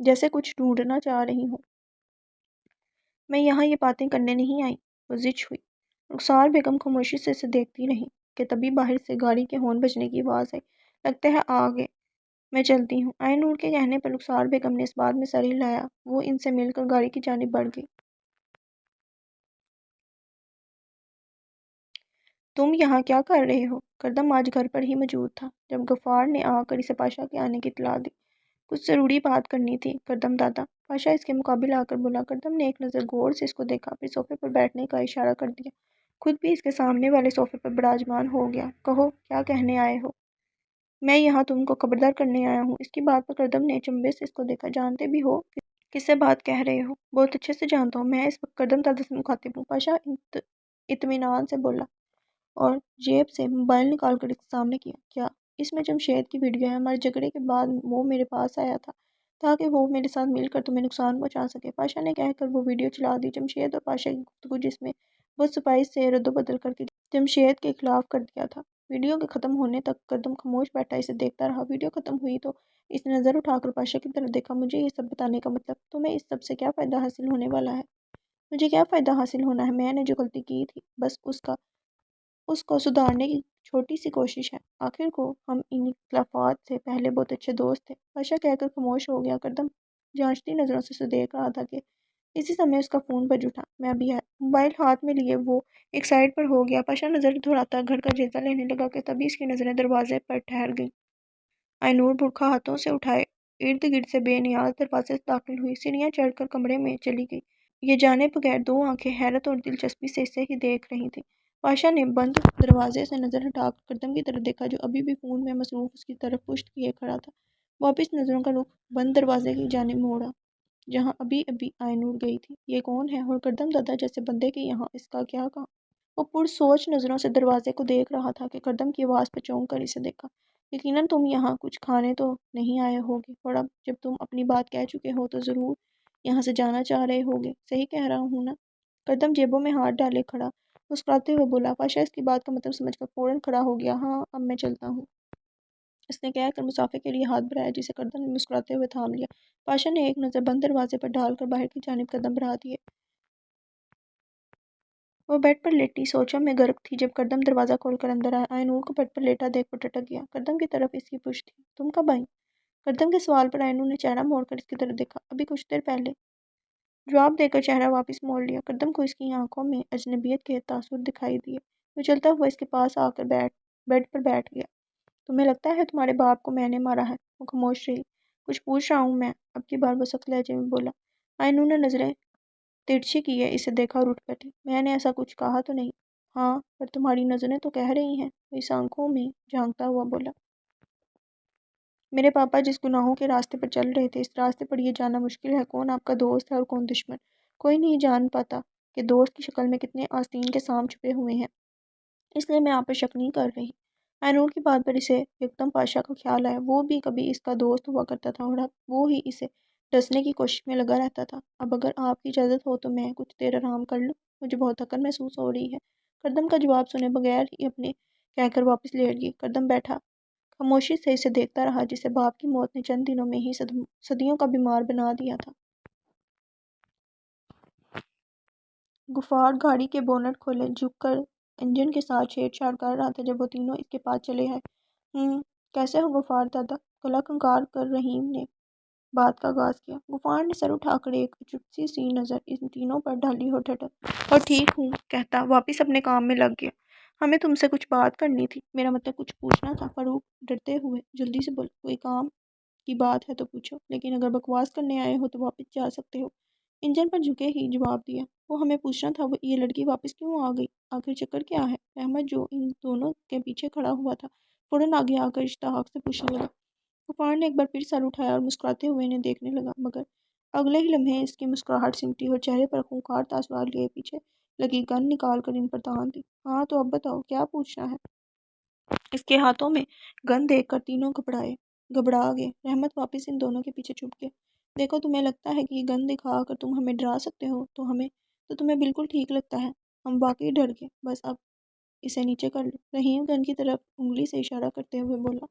جیسے کچھ ڈھونڈنا چاہ رہی ہوں۔ میں یہاں یہ باتیں کرنے نہیں آئی۔ وہ زچ ہوئی۔ رخسار بیگم خاموشی سے اسے دیکھتی رہی کہ تبھی باہر سے گاڑی کے ہارن بجنے کی آواز آئی۔ لگتا ہے آ گئے، میں چلتی ہوں۔ آئے نور کے کہنے پر رخسار بیگم نے اس بات میں سر ہلایا۔ وہ ان سے مل کر گاڑی کی جانب بڑھ گئی۔ تم یہاں کیا کر رہے ہو؟ کردم آج گھر پر ہی موجود تھا جب غفار نے آ کر اسے پاشا کے آنے کی اطلاع دی۔ کچھ ضروری بات کرنی تھی کردم دادا، پاشا اس کے مقابل آ کر بولا۔ کردم نے ایک نظر غور سے اس کو دیکھا، پھر صوفے پر بیٹھنے کا اشارہ کر دیا، خود بھی اس کے سامنے والے صوفے پر براجمان ہو گیا۔ کہو، کیا کہنے آئے ہو؟ میں یہاں تم کو خبردار کرنے آیا ہوں۔ اس کی بات پر کردم نے چنبے سے اس کو دیکھا۔ جانتے بھی ہو کس سے بات کہہ رہے ہو؟ بہت اچھے سے جانتا ہوں، میں اس وقت کردم دادا سے مخاطب ہوں، پاشا اطمینان سے بولا اور جیب سے موبائل نکال کر اس کے سامنے کیا۔ کیا؟ اس میں جمشید کی ویڈیو ہے، ہمارے جھگڑے کے بعد وہ میرے پاس آیا تھا تاکہ وہ میرے ساتھ مل کر تمہیں نقصان پہنچا سکے۔ پاشا نے کہہ کر وہ ویڈیو چلا دی۔ جمشید اور پاشا کی گفتگو جس میں بہت صفائی سے رد و بدل کر کے جمشید کے خلاف کر دیا تھا۔ ویڈیو کے ختم ہونے تک کردم خاموش بیٹھا اسے دیکھتا رہا۔ ویڈیو ختم ہوئی تو اس نے نظر اٹھا کر پاشا کی طرف دیکھا۔ مجھے یہ سب بتانے کا مطلب، تمہیں اس سب سے کیا فائدہ حاصل ہونے والا ہے؟ مجھے کیا فائدہ حاصل ہونا ہے؟ میں نے جو غلطی کی تھی بس اس کا اس کو سدھارنے کی چھوٹی سی کوشش ہے۔ آخر کو ہم ان اختلافات سے پہلے بہت اچھے دوست تھے، پاشا کہہ کر خاموش ہو گیا۔ کردم جانچتی نظروں سے اسے دیکھ رہا تھا کہ اسی سمے اس کا فون بج اٹھا۔ میں ابھی ہے۔ موبائل ہاتھ میں لیے وہ ایک سائڈ پر ہو گیا۔ پاشا نظر دھڑاتا گھر کا جائزہ لینے لگا کہ تبھی اس کی نظریں دروازے پر ٹھہر گئی۔ آئینور برقع ہاتھوں سے اٹھائے ارد گرد سے بے نیاز دروازے سے داخل ہوئی، سیڑھیاں چڑھ کر کمرے میں چلی گئی۔ یہ جانے بغیر دو آنکھیں حیرت اور دلچسپی سے اسے ہی دیکھ رہی تھیں۔ پاشا نے بند دروازے سے نظر ہٹا کر کردم کی طرف دیکھا جو ابھی بھی فون میں مصروف اس کی طرف پشت کیے کھڑا تھا۔ واپس نظروں کا رخ بند دروازے کی جانب موڑا جہاں ابھی ابھی آئینور گئی تھی۔ یہ کون ہے اور کردم دادا جیسے بندے کے یہاں اس کا کیا کام؟ وہ پرسوچ نظروں سے دروازے کو دیکھ رہا تھا کہ کردم کی آواز پہ چونک کر اسے دیکھا۔ یقیناً تم یہاں کچھ کھانے تو نہیں آئے ہوگے، اور اب جب تم اپنی بات کہہ چکے ہو تو ضرور یہاں سے جانا چاہ رہے ہوگے، صحیح کہہ رہا ہوں نا؟ کردم جیبوں میں ہاتھ ڈالے کھڑا مسکراتے ہوئے بولا۔ پاشا اس کی بات کا مطلب سمجھ کر فوراً کھڑا ہو گیا۔ ہاں اب میں چلتا ہوں، اس نے کہہ کر مسافر کے لیے ہاتھ بڑھایا جسے کردم نے مسکراتے ہوئے تھام لیا۔ پاشا نے ایک نظر بند دروازے پر ڈال کر باہر کی جانب قدم بڑھا دیے۔ وہ بیڈ پر لیٹی سوچوں میں غرق تھی جب کردم دروازہ کھول کر اندر آیا۔ آئینور کو بیڈ پر لیٹا دیکھ وہ ٹٹک گیا۔ کردم کی طرف اس کی پشت تھی۔ تم کب آئی؟ کردم کے سوال پر آئینور نے چہرہ موڑ کر اس کی طرف دیکھا۔ ابھی کچھ دیر پہلے، جواب دے کر چہرہ واپس موڑ لیا۔ کردم کو اس کی آنکھوں میں اجنبیت کے تاثر دکھائی دیے۔ وہ چلتا ہوا اس کے پاس آ کر بیڈ پر بیٹھ گیا۔ تمہیں لگتا ہے تمہارے باپ کو میں نے مارا ہے؟ وہ خاموش رہی۔ کچھ پوچھ رہا ہوں میں، اب کی بار وہ سخت لہجے میں بولا۔ آئینور نے نظریں ترچھی کیے اسے دیکھا اور اٹھ بیٹھی۔ میں نے ایسا کچھ کہا تو نہیں۔ ہاں پر تمہاری نظریں تو کہہ رہی ہیں، وہ اس آنکھوں میں جھانکتا ہوا بولا۔ میرے پاپا جس گناہوں کے راستے پر چل رہے تھے، اس راستے پر یہ جاننا مشکل ہے کون آپ کا دوست ہے اور کون دشمن۔ کوئی نہیں جان پاتا کہ دوست کی شکل میں کتنے آستین کے سام چھپے ہوئے ہیں، اس لیے میں آپ پر شک نہیں کر رہی۔ آئینور کی بات پر اسے یکدم پاشا کا خیال آیا۔ وہ بھی کبھی اس کا دوست ہوا کرتا تھا اور اب وہ ہی اسے ڈسنے کی کوشش میں لگا رہتا تھا۔ اب اگر آپ کی اجازت ہو تو میں کچھ دیر آرام کر لوں، مجھے بہت تھکن محسوس ہو رہی ہے۔ کردم کا جواب سنے بغیر ہی اپنے کہہ کر واپس لیٹ گئی۔ کردم بیٹھا خاموشی سے اسے دیکھتا رہا جسے باپ کی موت نے چند دنوں میں ہی صدیوں کا بیمار بنا دیا تھا۔ غفار گاڑی کے بونٹ کھولے جھک کر انجن کے ساتھ چھیڑ چھاڑ کر رہا تھا جب وہ تینوں اس کے پاس چلے آئے۔ کیسے ہو غفار دادا؟ گلا کنکار کر رحیم نے بات کا آغاز کیا۔ غفار نے سر اٹھا کر ایک اچٹتی سی نظر ان تینوں پر ڈالی اور ٹھٹک اور ٹھیک ہوں کہتا واپس اپنے کام میں لگ گیا۔ ہمیں تم سے کچھ بات کرنی تھی۔ میرا مطلب کچھ پوچھنا تھا۔ فاروق ڈرتے ہوئے جلدی سے بولا۔ کوئی کام کی بات ہے تو پوچھو، لیکن اگر بکواس کرنے آئے ہو تو واپس جا سکتے ہو۔ انجن پر جھکے ہی جواب دیا۔ وہ ہمیں پوچھنا تھا یہ لڑکی واپس کیوں آ گئی؟ آخر چکر کیا ہے؟ احمد جو ان دونوں کے پیچھے کھڑا ہوا تھا فوراً آگے آ کر اشتیاق سے پوچھنے لگا۔ غفار نے ایک بار پھر سر اٹھایا اور مسکراتے ہوئے انہیں دیکھنے لگا، مگر اگلے ہی لمحے اس کی مسکراہٹ سمٹی اور چہرے پر خونخوار تاثرات لیے پیچھے لگی گن نکال کر ان پر تان دی۔ ہاں تو اب بتاؤ کیا پوچھنا ہے؟ اس کے ہاتھوں میں گن دیکھ کر تینوں گھبرا گئے۔ رحمت واپس ان دونوں کے پیچھے چھپ گیا۔ دیکھو تمہیں لگتا ہے کہ یہ گن دکھا کر تم ہمیں ڈرا سکتے ہو تو تمہیں بالکل ٹھیک لگتا ہے۔ ہم واقعی ڈر گئے، بس اب اسے نیچے کر لو۔ رحیم گن کی طرف انگلی سے اشارہ کرتے ہوئے بولا۔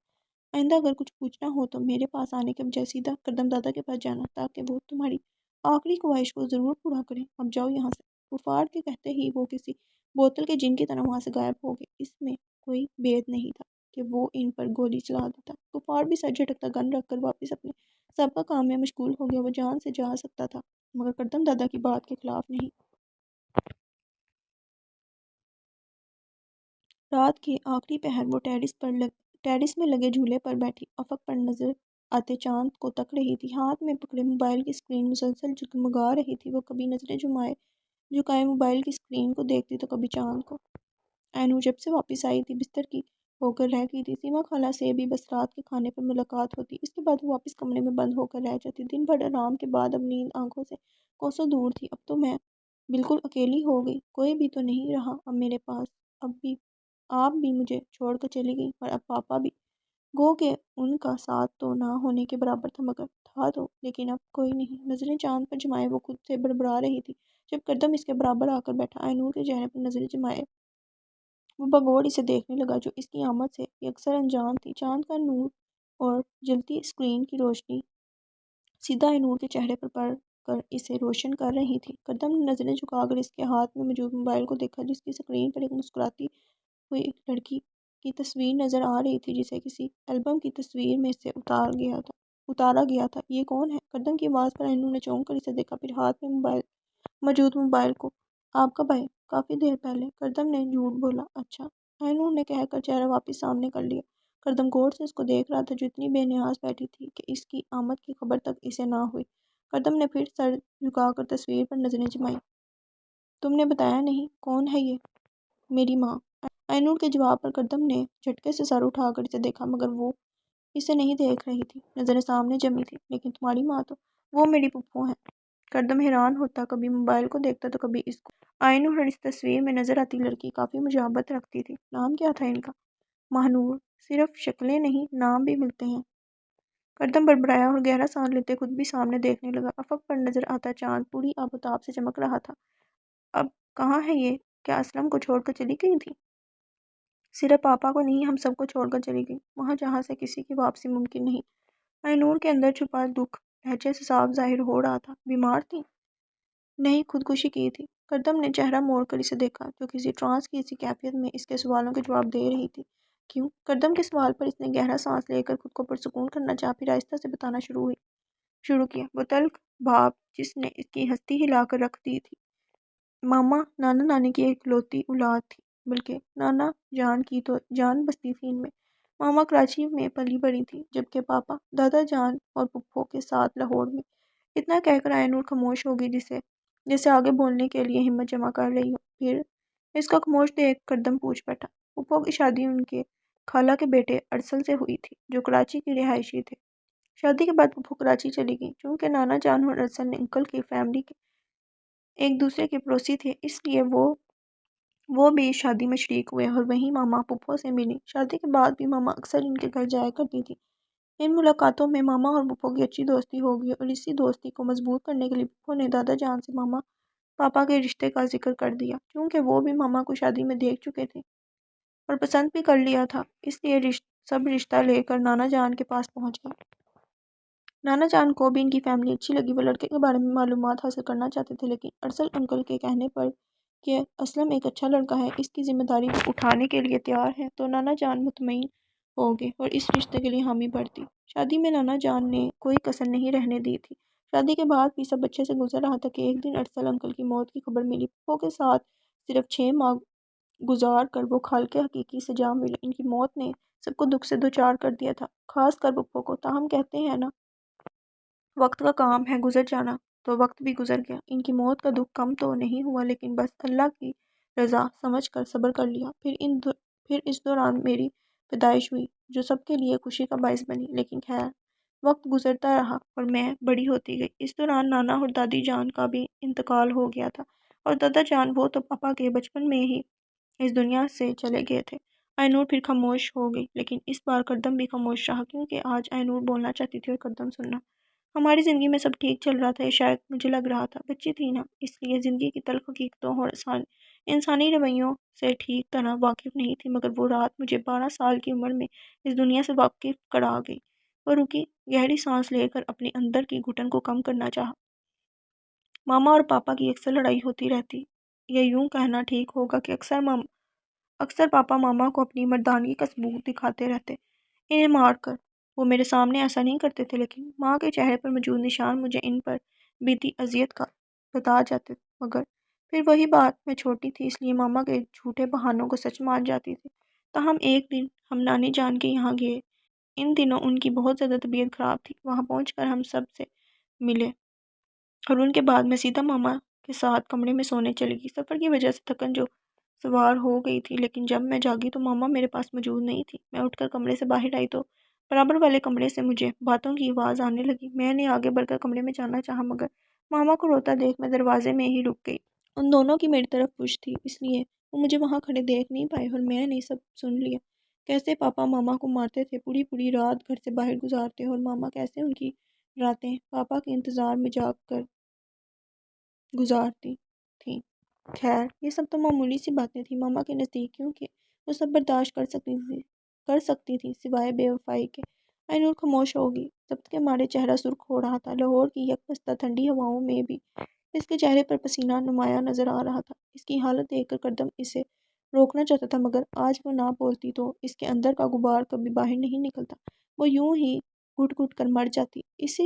آئندہ اگر کچھ پوچھنا ہو تو میرے پاس آنے کے بجائے سیدھا کردم دادا کے پاس جانا، تاکہ وہ تمہاری آخری خواہش کو ضرور پورا کریں۔ اب جاؤ یہاں سے۔ غفار کے کہتے ہی وہ کسی بوتل کے جن کی طرح وہاں سے غائب ہو گئے۔ اس میں کوئی بید نہیں تھا کہ وہ ان پر گولی چلا دیتا۔ غفار بھی سر جھٹکتا گن رکھ کر واپس اپنے سابقہ کام میں مشغول ہو گیا۔ وہ جان سے جا سکتا تھا مگر کردم دادا کی بات کے خلاف نہیں۔ رات کے آخری پہر وہ ٹیرس میں لگے جھولے پر بیٹھی افق پر نظر آتے چاند کو تک رہی تھی۔ ہاتھ میں پکڑے موبائل کی اسکرین مسلسل جگمگا رہی تھی۔ وہ کبھی نظریں جھکائے موبائل کی اسکرین کو دیکھتی تو کبھی چاند کو۔ آئینور جب سے واپس آئی تھی بستر کی ہو کر رہ گئی تھی۔ سیما خالہ سے بھی بس رات کے کھانے پر ملاقات ہوتی، اس کے بعد وہ واپس کمرے میں بند ہو کر رہ جاتی۔ دن بھر آرام کے بعد اب نیند آنکھوں سے کوسوں دور تھی۔ اب تو میں بالکل اکیلی ہو گئی، کوئی بھی تو نہیں رہا اب میرے پاس۔ آپ بھی مجھے چھوڑ کر چلی گئی اور اب پاپا بھی۔ گو کہ ان کا ساتھ تو نہ ہونے کے برابر تھا، مگر تھا تو، لیکن اب کوئی نہیں۔ نظریں چاند پر جمائے وہ خود سے بڑبڑا رہی تھی جب کردم اس کے برابر آ کر بیٹھا۔ آئینور کے چہرے پر نظریں جمائے وہ بغور اسے دیکھنے لگا جو اس کی آمد سے یکسر انجان تھی۔ چاند کا نور اور جلتی اسکرین کی روشنی سیدھا آئینور کے چہرے پر پڑ کر اسے روشن کر رہی تھی۔ کردم نے نظریں جھکا کر اس کے ہاتھ میں موجود موبائل کو دیکھا جس کی اسکرین پر ایک مسکراتی ہوئی ایک لڑکی کی تصویر نظر آ رہی تھی جسے کسی البم کی تصویر میں سے اتارا گیا تھا۔ یہ کون ہے؟ قدم کی آواز پر اینو نے چونک کر اسے دیکھا، پھر ہاتھ میں موجود موبائل کو۔ آپ کب آئے؟ کافی دیر پہلے، کردم نے جھوٹ بولا۔ اچھا، اینو نے کہہ کر چہرہ واپس سامنے کر لیا۔ کردم غور سے اس کو دیکھ رہا تھا جو اتنی بے نیاز بیٹھی تھی کہ اس کی آمد کی خبر تک اسے نہ ہوئی۔ کردم نے پھر سر جھکا کر تصویر پر نظریں جمائیں۔ تم نے بتایا نہیں، کون ہے یہ؟ میری ماں۔ اینو کے جواب پر کردم نے جھٹکے سے سر اٹھا کر اسے دیکھا، مگر وہ اسے نہیں دیکھ رہی تھی۔ نظریں سامنے جمی تھی۔ لیکن تمہاری ماں تو… وہ میری پھپھو ہیں۔ کردم حیران ہوتا، کبھی موبائل کو دیکھتا تو کبھی اس کو۔ اینو اور اس تصویر میں نظر آتی لڑکی کافی مشابہت رکھتی تھی۔ نام کیا تھا ان کا؟ ماہنور۔ صرف شکلیں نہیں، نام بھی ملتے ہیں۔ کردم بڑبڑایا اور گہرا سانس لیتے خود بھی سامنے دیکھنے لگا۔ افق پر نظر آتا چاند پوری آب و تاب سے چمک رہا تھا۔ اب کہاں ہے یہ؟ کیا اسلم کو چھوڑ کر چلی گئی تھی؟ صرف پاپا کو نہیں، ہم سب کو چھوڑ کر چلی گئی، وہاں جہاں سے کسی کی واپسی ممکن نہیں۔ اینور کے اندر چھپا دکھ لہجے سے صاف ظاہر ہو رہا تھا۔ بیمار تھی؟ نہیں، خودکشی کی تھی۔ کردم نے چہرہ موڑ کر اسے دیکھا جو کسی ٹرانس کی ایسی کیفیت میں اس کے سوالوں کے جواب دے رہی تھی۔ کیوں؟ کردم کے سوال پر اس نے گہرا سانس لے کر خود کو پرسکون کرنا چاہا، پھر آہستہ سے بتانا شروع کیا۔ وہ تلخ بھاپ جس نے اس کی ہستی ہلا کر رکھ دی تھی۔ ماما نانا نانی کی ایک لوتی اولاد تھی، بلکہ نانا جان کی تو جان بستی تھی ان میں۔ ماما کراچی میں پلی بڑھی تھی، جبکہ پاپا دادا جان اور پھپھو کے ساتھ لاہور میں۔ اتنا کہہ کر اینور خاموش ہو گئی، جسے آگے بولنے کے لیے ہمت جمع کر رہی ہو۔ پھر اس کا خاموش دیکھ کردم پوچھ بیٹھا۔ پھپھو کی شادی ان کے خالہ کے بیٹے ارسل سے ہوئی تھی، جو کراچی کی رہائشی تھے۔ شادی کے بعد پھپھو کراچی چلی گئی۔ چونکہ نانا جان اور ارسل نے انکل کی فیملی کے ایک دوسرے کے پڑوسی تھے، اس لیے وہ بھی شادی میں شریک ہوئے اور وہیں ماما پھپھو سے ملی۔ شادی کے بعد بھی ماما اکثر ان کے گھر جایا کرتی تھی۔ ان ملاقاتوں میں ماما اور پھپھو کی اچھی دوستی ہو گئی اور اسی دوستی کو مضبوط کرنے کے لیے پھپھو نے دادا جان سے ماما پاپا کے رشتے کا ذکر کر دیا۔ چونکہ وہ بھی ماما کو شادی میں دیکھ چکے تھے اور پسند بھی کر لیا تھا، اس لیے سب رشتہ لے کر نانا جان کے پاس پہنچ گئے۔ نانا جان کو بھی ان کی فیملی اچھی لگی، وہ لڑکے کے بارے میں معلومات حاصل کرنا چاہتے تھے، لیکن ارسل انکل کے کہنے پر کہ اسلم ایک اچھا لڑکا ہے، اس کی ذمہ داری وہ اٹھانے کے لیے تیار ہے، تو نانا جان مطمئن ہو گئے اور اس رشتے کے لیے حامی بھر دی۔ شادی میں نانا جان نے کوئی کسر نہیں رہنے دی تھی۔ شادی کے بعد بھی سب اچھے سے گزر رہا تھا کہ ایک دن ارسل انکل کی موت کی خبر ملی۔ پھپھو کے ساتھ صرف 6 ماہ گزار کر وہ خالق حقیقی سے جا ملے۔ ان کی موت نے سب کو دکھ سے دوچار کر دیا تھا، خاص کر پھپھو کو۔ تاہم کہتے ہیں نا، وقت کا کام ہے گزر جانا، تو وقت بھی گزر گیا۔ ان کی موت کا دکھ کم تو نہیں ہوا، لیکن بس اللہ کی رضا سمجھ کر صبر کر لیا۔ پھر اس دوران میری پیدائش ہوئی، جو سب کے لیے خوشی کا باعث بنی۔ لیکن خیر، وقت گزرتا رہا اور میں بڑی ہوتی گئی۔ اس دوران نانا اور دادی جان کا بھی انتقال ہو گیا تھا، اور دادا جان وہ تو پاپا کے بچپن میں ہی اس دنیا سے چلے گئے تھے۔ اینور پھر خاموش ہو گئی، لیکن اس بار کردم بھی خاموش رہا، کیونکہ آج اینور بولنا چاہتی تھی اور کردم سننا۔ ہماری زندگی میں سب ٹھیک چل رہا تھا، یا شاید مجھے لگ رہا تھا۔ بچی تھی نا، اس لیے زندگی کی تلخ حقیقتوں اور انسانی رویوں سے ٹھیک طرح واقف نہیں تھی، مگر وہ رات مجھے 12 سال کی عمر میں اس دنیا سے واقف کرا گئی۔ وہ رکی، گہری سانس لے کر اپنے اندر کی گھٹن کو کم کرنا چاہا۔ ماما اور پاپا کی اکثر لڑائی ہوتی رہتی، یا یوں کہنا ٹھیک ہوگا کہ اکثر پاپا ماما کو اپنی مردانگی کا ثبوت دکھاتے رہتے، انہیں مار کر۔ وہ میرے سامنے ایسا نہیں کرتے تھے، لیکن ماں کے چہرے پر موجود نشان مجھے ان پر بیتی اذیت کا بتا جاتے، مگر پھر وہی بات، میں چھوٹی تھی اس لیے ماما کے جھوٹے بہانوں کو سچ مان جاتی تھی۔ تاہم ایک دن ہم نانی جان کے یہاں گئے۔ ان دنوں ان کی بہت زیادہ طبیعت خراب تھی۔ وہاں پہنچ کر ہم سب سے ملے اور ان کے بعد میں سیدھا ماما کے ساتھ کمرے میں سونے چلی گئی۔ سفر کی وجہ سے تھکن جو سوار ہو گئی تھی، لیکن جب میں جاگی تو ماما میرے پاس موجود نہیں تھی۔ میں اٹھ کر کمرے سے باہر آئی تو برابر والے کمرے سے مجھے باتوں کی آواز آنے لگی۔ میں نے آگے بڑھ کر کمرے میں جانا چاہا، مگر ماما کو روتا دیکھ میں دروازے میں ہی رک گئی۔ ان دونوں کی میری طرف پشت تھی، اس لیے وہ مجھے وہاں کھڑے دیکھ نہیں پائے، اور میں نے سب سن لیا۔ کیسے پاپا ماما کو مارتے تھے، پوری پوری رات گھر سے باہر گزارتے، اور ماما کیسے ان کی راتیں پاپا کے انتظار میں جاگ کر گزارتی تھیں۔ خیر، یہ سب تو معمولی سی باتیں تھیں ماما کے نزدیک، کیونکہ وہ سب برداشت کر سکتی تھی سوائے بے وفائی کے۔ اینور خاموش ہو گئی، ضبط کے مارے چہرہ سرخ ہو رہا تھا۔ لاہور کی یکبستہ ٹھنڈی ہواؤں میں بھی اس کے چہرے پر پسینہ نمایاں نظر آ رہا تھا۔ اس کی حالت دیکھ کر کردم اسے روکنا چاہتا تھا، مگر آج وہ نہ بولتی تو اس کے اندر کا غبار کبھی باہر نہیں نکلتا، وہ یوں ہی گھٹ گھٹ کر مر جاتی۔ اس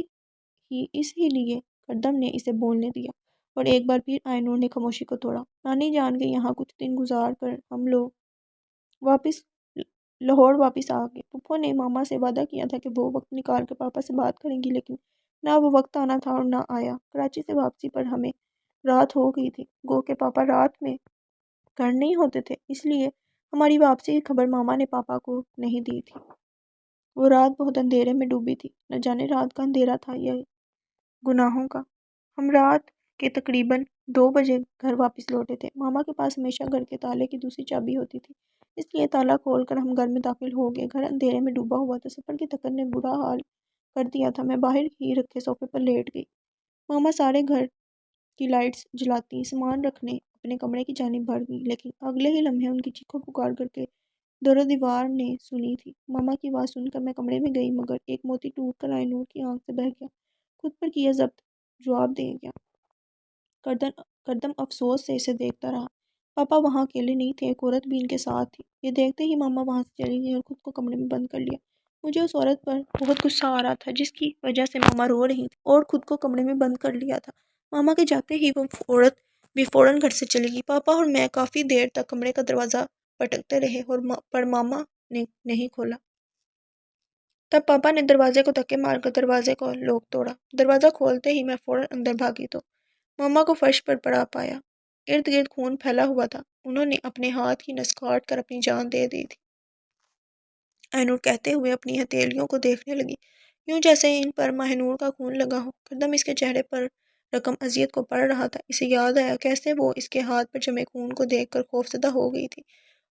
ہی لیے کردم نے اسے بولنے دیا، اور ایک بار پھر آئینور نے خاموشی کو توڑا۔ نانی جان کے یہاں کچھ دن گزار کر ہم لوگ واپس لاہور واپس آ گئے۔ پھپھو نے ماما سے وعدہ کیا تھا کہ وہ وقت نکال کر پاپا سے بات کریں گی، لیکن نہ وہ وقت آنا تھا اور نہ آیا۔ کراچی سے واپسی پر ہمیں رات ہو گئی تھی، گو کہ پاپا رات میں گھر نہیں ہوتے تھے، اس لیے ہماری واپسی کی خبر ماما نے پاپا کو نہیں دی تھی۔ وہ رات بہت اندھیرے میں ڈوبی تھی، نہ جانے رات کا اندھیرا تھا یا گناہوں کا۔ ہم رات کے تقریباً 2 بجے گھر واپس لوٹے تھے۔ ماما کے پاس ہمیشہ گھر کے تالے کی دوسری چابی ہوتی تھی، اس لیے تالا کھول کر ہم گھر میں داخل ہو گئے۔ گھر اندھیرے میں ڈوبا ہوا تھا، سفر کی تھکن نے برا حال کر دیا تھا۔ میں باہر ہی رکھے صوفے پر لیٹ گئی۔ ماما سارے گھر کی لائٹس جلاتی سامان رکھنے اپنے کمرے کی جانب بڑھ گئی، لیکن اگلے ہی لمحے ان کی چیخو پکار کر کے در و دیوار نے سنی تھی۔ ماما کی آواز سن کر میں کمرے میں گئی، مگر ایک موتی ٹوٹ کر آئینور کی آنکھ سے بہہ گیا۔ خود پر کیا ضبط جواب دے گیا۔ کردم افسوس سے اسے دیکھتا رہا۔ پاپا وہاں اکیلے نہیں تھے، ایک عورت بھی ان کے ساتھ تھی۔ یہ دیکھتے ہی ماما وہاں سے چلی گئی اور خود کو کمرے میں بند کر لیا۔ مجھے اس عورت پر بہت غصہ آ رہا تھا جس کی وجہ سے ماما رو رہی تھی، اور خود کو کمرے میں بند کر لیا تھا۔ ماما کے جاتے ہی وہ عورت بھی فوراً گھر سے چلی گئی۔ پاپا اور میں کافی دیر تک کمرے کا دروازہ پٹکتے رہے پر ماما نے نہیں کھولا۔ تب پاپا نے دروازے کو دھکے مار کر دروازے کو لوک توڑا۔ دروازہ کھولتے ہی میں فوراً اندر بھاگی تو ماما کو فرش پر پڑا پایا۔ ارد گرد خون پھیلا ہوا تھا، انہوں نے اپنے ہاتھ کی نس کاٹ کر اپنی جان دے دی تھی، آئینور کہتے ہوئے اپنی ہتھیلیوں کو دیکھنے لگی، یوں جیسے ان پر ماہنور کا خون لگا ہو۔ کردم اس کے چہرے پر رقم اذیت کو پڑھ رہا تھا۔ اسے یاد آیا کیسے وہ اس کے ہاتھ پر جمے خون کو دیکھ کر خوفزدہ ہو گئی تھی،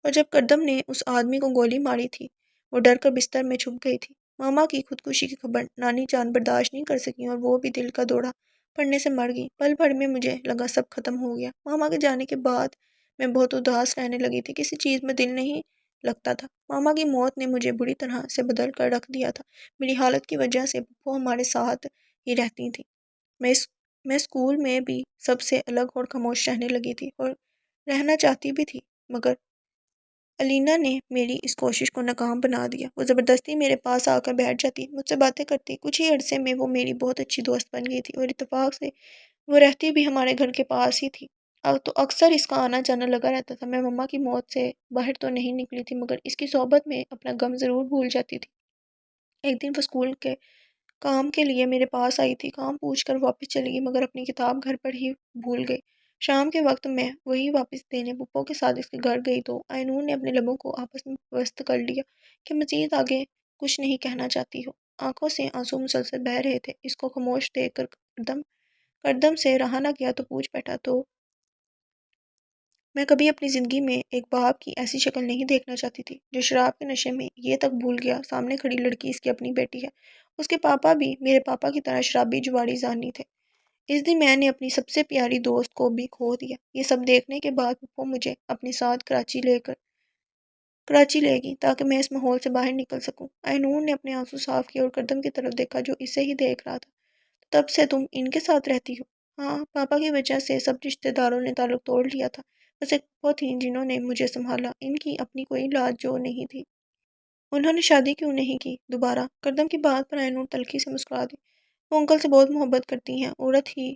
اور جب کردم نے اس آدمی کو گولی ماری تھی وہ ڈر کر بستر میں چھپ گئی تھی۔ ماما کی خودکشی کی خبر نانی جان برداشت نہیں کر سکی اور وہ بھی دل کا دورہ پڑنے سے مر گئی۔ پل بھر میں مجھے لگا سب ختم ہو گیا۔ ماما کے جانے کے بعد میں بہت اداس رہنے لگی تھی، کسی چیز میں دل نہیں لگتا تھا۔ ماما کی موت نے مجھے بری طرح سے بدل کر رکھ دیا تھا۔ میری حالت کی وجہ سے وہ ہمارے ساتھ ہی رہتی تھی۔ میں اسکول میں بھی سب سے الگ اور خاموش رہنے لگی تھی، اور رہنا چاہتی بھی تھی، مگر الینا نے میری اس کوشش کو ناکام بنا دیا۔ وہ زبردستی میرے پاس آ کر بیٹھ جاتی، مجھ سے باتیں کرتی۔ کچھ ہی عرصے میں وہ میری بہت اچھی دوست بن گئی تھی، اور اتفاق سے وہ رہتی بھی ہمارے گھر کے پاس ہی تھی۔ اب تو اکثر اس کا آنا جانا لگا رہتا تھا۔ میں مما کی موت سے باہر تو نہیں نکلی تھی، مگر اس کی صحبت میں اپنا غم ضرور بھول جاتی تھی۔ ایک دن وہ اسکول کے کام کے لیے میرے پاس آئی تھی، کام پوچھ کر واپس چلی گئی، مگر اپنی کتاب گھر پر ہی بھول گئی۔ شام کے وقت میں وہی واپس دینے پھپھو کے ساتھ اس کے گھر گئی تو آئینور نے اپنے لبوں کو آپس میں پیوست کر لیا کہ مزید آگے کچھ نہیں کہنا چاہتی ہو۔ آنکھوں سے آنسو مسلسل بہہ رہے تھے۔ اس کو خاموش دیکھ کر کردم سے رہا نہ گیا تو پوچھ بیٹھا، تو میں کبھی اپنی زندگی میں ایک باپ کی ایسی شکل نہیں دیکھنا چاہتی تھی جو شراب کے نشے میں یہ تک بھول گیا سامنے کھڑی لڑکی اس کی اپنی بیٹی ہے۔ اس کے پاپا بھی میرے پاپا کی طرح شرابی جواری زانی تھے۔ اس دن میں نے اپنی سب سے پیاری دوست کو بھی کھو دیا۔ یہ سب دیکھنے کے بعد وہ مجھے اپنے ساتھ کراچی لے گئی تاکہ میں اس ماحول سے باہر نکل سکوں۔ آئینور نے اپنے آنسو صاف کیے اور کردم کی طرف دیکھا جو اسے ہی دیکھ رہا تھا۔ تب سے تم ان کے ساتھ رہتی ہو؟ ہاں، پاپا کی وجہ سے سب رشتہ داروں نے تعلق توڑ لیا تھا، بس ایک پھپھو تھیں جنہوں نے مجھے سنبھالا۔ ان کی اپنی کوئی اولاد جو نہیں تھی۔ انہوں نے شادی کیوں نہیں کی دوبارہ؟ کردم کی بات پر آئینور تلخی سے مسکرا دی۔ وہ انکل سے بہت محبت کرتی ہیں، عورت ہی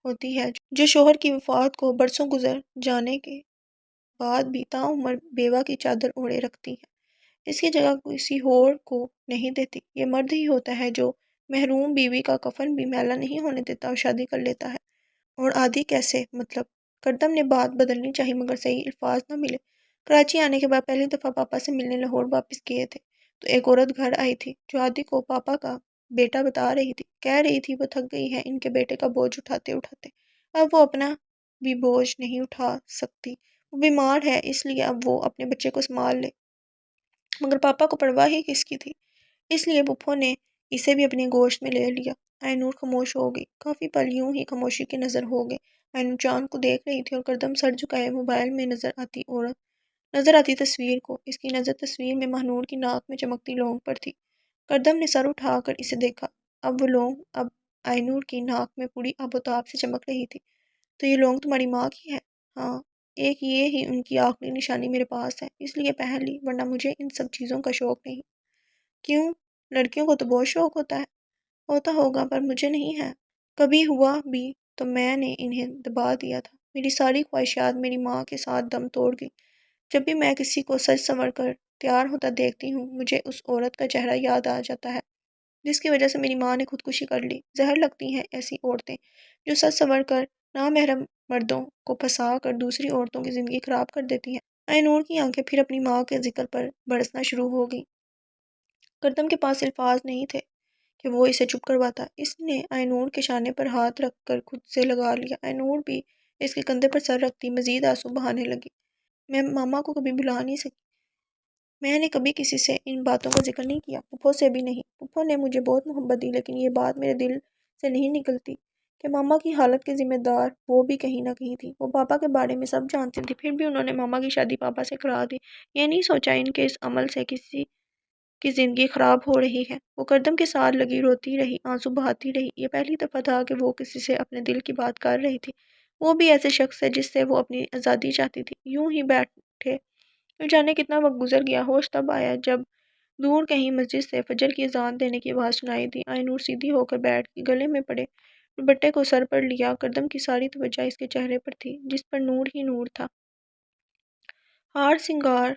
ہوتی ہے جو شوہر کی وفات کو برسوں گزر جانے کے بعد بھی تاعمر بیوہ کی چادر اوڑھے رکھتی ہے، اس کی جگہ کسی اور کو نہیں دیتی۔ یہ مرد ہی ہوتا ہے جو محروم بیوی کا کفن بھی میلا نہیں ہونے دیتا اور شادی کر لیتا ہے۔ اور عادی کیسے؟ مطلب کردم نے بات بدلنی چاہی مگر صحیح الفاظ نہ ملے۔ کراچی آنے کے بعد پہلی دفعہ پاپا سے ملنے لاہور واپس گئے تھے تو ایک عورت گھر آئی تھی جو عادی کو پاپا کا بیٹا بتا رہی تھی۔ کہہ رہی تھی وہ تھک گئی ہے ان کے بیٹے کا بوجھ اٹھاتے اٹھاتے، اب وہ اپنا بھی بوجھ نہیں اٹھا سکتی، وہ بیمار ہے اس لیے اب وہ اپنے بچے کو سنبھال لے، مگر پاپا کو پرواہ ہی کس کی تھی، اس لیے پھپھو نے اسے بھی اپنی گوشت میں لے لیا۔ آئینور خاموش ہو گئی، کافی پل یوں ہی خاموشی کے نظر ہو گئے۔ آئینور چاند کو دیکھ رہی تھی اور کردم سر جھکائے موبائل میں نظر آتی تصویر کو۔ اس کی نظر تصویر میں ماہنور کی ناک میں چمکتی لونگ پر تھی۔ کردم نے سر اٹھا کر اسے دیکھا، اب وہ لونگ اب آئینور کی ناک میں پوری آب و تاب سے چمک رہی تھی۔ تو یہ لونگ تمہاری ماں کی ہے؟ ہاں، ایک یہ ہی ان کی آخری نشانی میرے پاس ہے، اس لیے پہن لی، ورنہ مجھے ان سب چیزوں کا شوق نہیں۔ کیوں؟ لڑکیوں کو تو بہت شوق ہوتا ہوگا پر مجھے نہیں ہے۔ کبھی ہوا بھی تو میں نے انہیں دبا دیا تھا۔ میری ساری خواہشات میری ماں کے ساتھ دم توڑ گئی۔ جب بھی میں کسی کو سج سنور کر تیار ہوتا دیکھتی ہوں، مجھے اس عورت کا چہرہ یاد آ جاتا ہے جس کی وجہ سے میری ماں نے خودکشی کر لی۔ زہر لگتی ہیں ایسی عورتیں جو سج سنور کر نامحرم مردوں کو پھنسا کر دوسری عورتوں کی زندگی خراب کر دیتی ہیں۔ آئی نور کی آنکھیں پھر اپنی ماں کے ذکر پر برسنا شروع ہو گئیں۔ گردم کے پاس الفاظ نہیں تھے کہ وہ اسے چپ کرواتا۔ اس نے آئی نور کے شانے پر ہاتھ رکھ کر خود سے لگا لیا۔ آئی نور بھی اس کے کندھے پر سر رکھتی مزید آنسو بہانے لگی۔ میں ماما کو کبھی بھلا نہیں سکی۔ میں نے کبھی کسی سے ان باتوں کا ذکر نہیں کیا، پھپھو سے بھی نہیں۔ پھپھو نے مجھے بہت محبت دی، لیکن یہ بات میرے دل سے نہیں نکلتی کہ ماما کی حالت کے ذمہ دار وہ بھی کہیں نہ کہیں تھی۔ وہ پاپا کے بارے میں سب جانتی تھی، پھر بھی انہوں نے ماما کی شادی پاپا سے کرا دی۔ یہ نہیں سوچا ان کے اس عمل سے کسی کی زندگی خراب ہو رہی ہے۔ وہ گردم کے ساتھ لگی روتی رہی، آنسو بہاتی رہی۔ یہ پہلی دفعہ تھا کہ وہ کسی سے اپنے دل کی بات کر رہی تھی، وہ بھی ایسے شخص سے جس سے وہ اپنی آزادی چاہتی تھی۔ یوں ہی بیٹھے نہ جانے کتنا وقت گزر گیا۔ ہوش تب آیا جب دور کہیں مسجد سے فجر کی اذان دینے کی آواز سنائی دی۔ آئی نور سیدھی ہو کر بیٹھ گئی، گلے میں پڑے دوپٹے کو سر پر لیا۔ گردم کی ساری توجہ اس کے چہرے پر تھی جس پر نور ہی نور تھا، ہار سنگار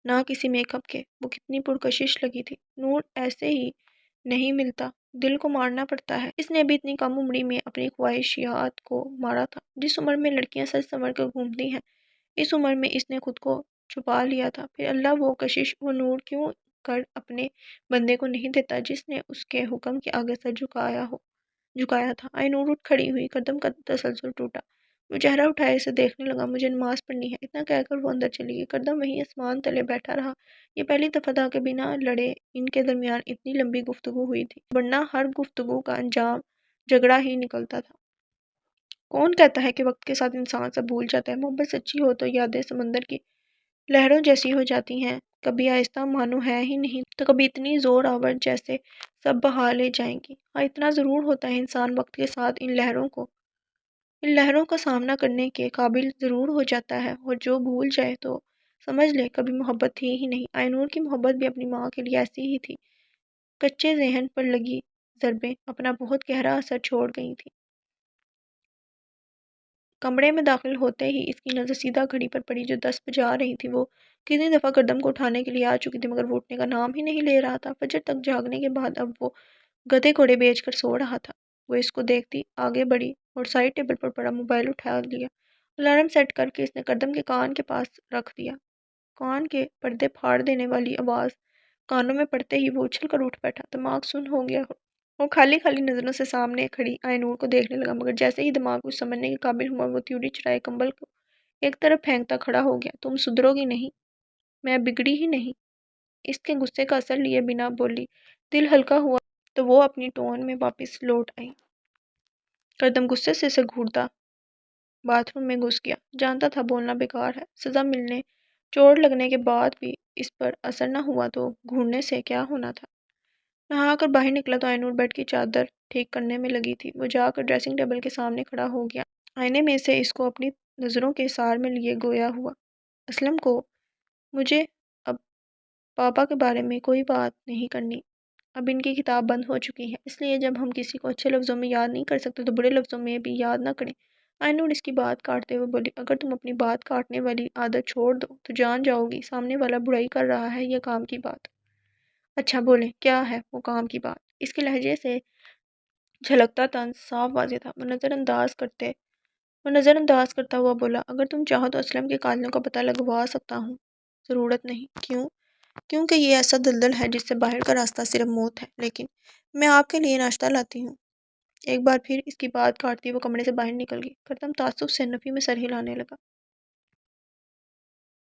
نہ کسی میک اپ کے۔ وہ کتنی پرکشش لگی تھی۔ نور ایسے ہی نہیں ملتا، دل کو مارنا پڑتا ہے۔ اس نے ابھی اتنی کم عمری میں اپنی خواہشات کو مارا تھا۔ جس عمر میں لڑکیاں سج سنور کر گھومتی ہیں، اس عمر میں اس نے خود کو چھپا لیا تھا۔ پھر اللہ وہ کشش وہ نور کیوں کر اپنے بندے کو نہیں دیتا جس نے اس کے حکم کے آگے سر جھکایا تھا۔ آئی نور اٹھ کھڑی ہوئی، قدم کا تسلسل ٹوٹا۔ وہ چہرہ اٹھائے اسے دیکھنے لگا۔ مجھے نماز پڑھنی ہے، اتنا کہہ کر وہ اندر چلی گئی۔ قدم وہیں آسمان تلے بیٹھا رہا۔ یہ پہلی دفعہ تھا کہ بنا لڑے ان کے درمیان اتنی لمبی گفتگو ہوئی تھی، ورنہ ہر گفتگو کا انجام جھگڑا ہی نکلتا تھا۔ کون کہتا ہے کہ وقت کے ساتھ انسان سب بھول جاتا ہے؟ محبت سچی ہو تو یادیں سمندر کی لہروں جیسی ہو جاتی ہیں، کبھی آہستہ مانو ہے ہی نہیں، تو کبھی اتنی زور آور جیسے سب بہا لے جائیں گی۔ ہاں، اتنا ضرور ہوتا ہے، انسان وقت کے ساتھ ان لہروں کا سامنا کرنے کے قابل ضرور ہو جاتا ہے، اور جو بھول جائے تو سمجھ لے کبھی محبت تھی ہی نہیں۔ آئی نور کی محبت بھی اپنی ماں کے لیے ایسی ہی تھی۔ کچے ذہن پر لگی ضربیں اپنا بہت گہرا اثر چھوڑ گئی تھیں۔ کمرے میں داخل ہوتے ہی اس کی نظر سیدھا گھڑی پر پڑی جو 10 بجا رہی تھی۔ وہ کتنی دفعہ گردم کو اٹھانے کے لیے آ چکی تھی، مگر وہ اٹھنے کا نام ہی نہیں لے رہا تھا۔ فجر تک جاگنے کے بعد اب وہ گدھے گھوڑے بیچ کر سو رہا تھا۔ وہ اس کو دیکھتی آگے بڑھی اور سائڈ ٹیبل پر پڑا موبائل اٹھا لیا۔ الارم سیٹ کر کے اس نے گردم کے کان کے پاس رکھ دیا۔ کان کے پردے پھاڑ دینے والی آواز کانوں میں پڑتے ہی وہ اچھل کر اٹھ بیٹھا۔ دماغ سن ہو گیا۔ وہ خالی نظروں سے سامنے کھڑی آئی نور کو دیکھنے لگا، مگر جیسے ہی دماغ کچھ سمجھنے کے قابل ہوا، وہ تیوری چڑھائے کمبل کو ایک طرف پھینکتا کھڑا ہو گیا۔ تم سدھرو گی نہیں؟ میں بگڑی ہی نہیں؟ اس کے غصے کا اثر لیے بنا بولی۔ دل ہلکا ہوا تو وہ اپنی ٹون میں واپس لوٹ آئی۔ گردم غصے سے اسے گھورتا باتھ روم میں گھس گیا۔ جانتا تھا بولنا بیکار ہے، سزا ملنے چوٹ لگنے کے بعد بھی اس پر اثر نہ ہوا تو گھورنے سے کیا ہونا تھا۔ نہا کر باہر نکلا تو آئی نور بیڈ کی چادر ٹھیک کرنے میں لگی تھی۔ وہ جا کر ڈریسنگ ٹیبل کے سامنے کھڑا ہو گیا، آئینے میں سے اس کو اپنی نظروں کے اثار میں لیے گویا ہوا، اسلم کو مجھے اب پاپا کے بارے میں کوئی بات نہیں کرنی۔ اب ان کی کتاب بند ہو چکی ہے، اس لیے جب ہم کسی کو اچھے لفظوں میں یاد نہیں کر سکتے تو برے لفظوں میں بھی یاد نہ کریں۔ آئی نور اس کی بات کاٹتے ہوئے بولی، اگر تم اپنی بات کاٹنے والی عادت چھوڑ دو تو جان جاؤ گی سامنے والا برائی کر رہا ہے یا کام کی بات۔ اچھا بولیں، کیا ہے وہ کام کی بات؟ اس کے لہجے سے جھلکتا طنز صاف واضح تھا۔ وہ نظر انداز کرتا ہوا بولا، اگر تم چاہو تو اسلم کے قاتلوں کا پتہ لگوا سکتا ہوں۔ ضرورت نہیں۔ کیوں؟ کیونکہ یہ ایسا دلدل ہے جس سے باہر کا راستہ صرف موت ہے، لیکن میں آپ کے لیے ناشتہ لاتی ہوں۔ ایک بار پھر اس کی بات کاٹتی وہ کمرے سے باہر نکل گئی۔ گردم تعصب سے نفی میں سر ہلانے لگا۔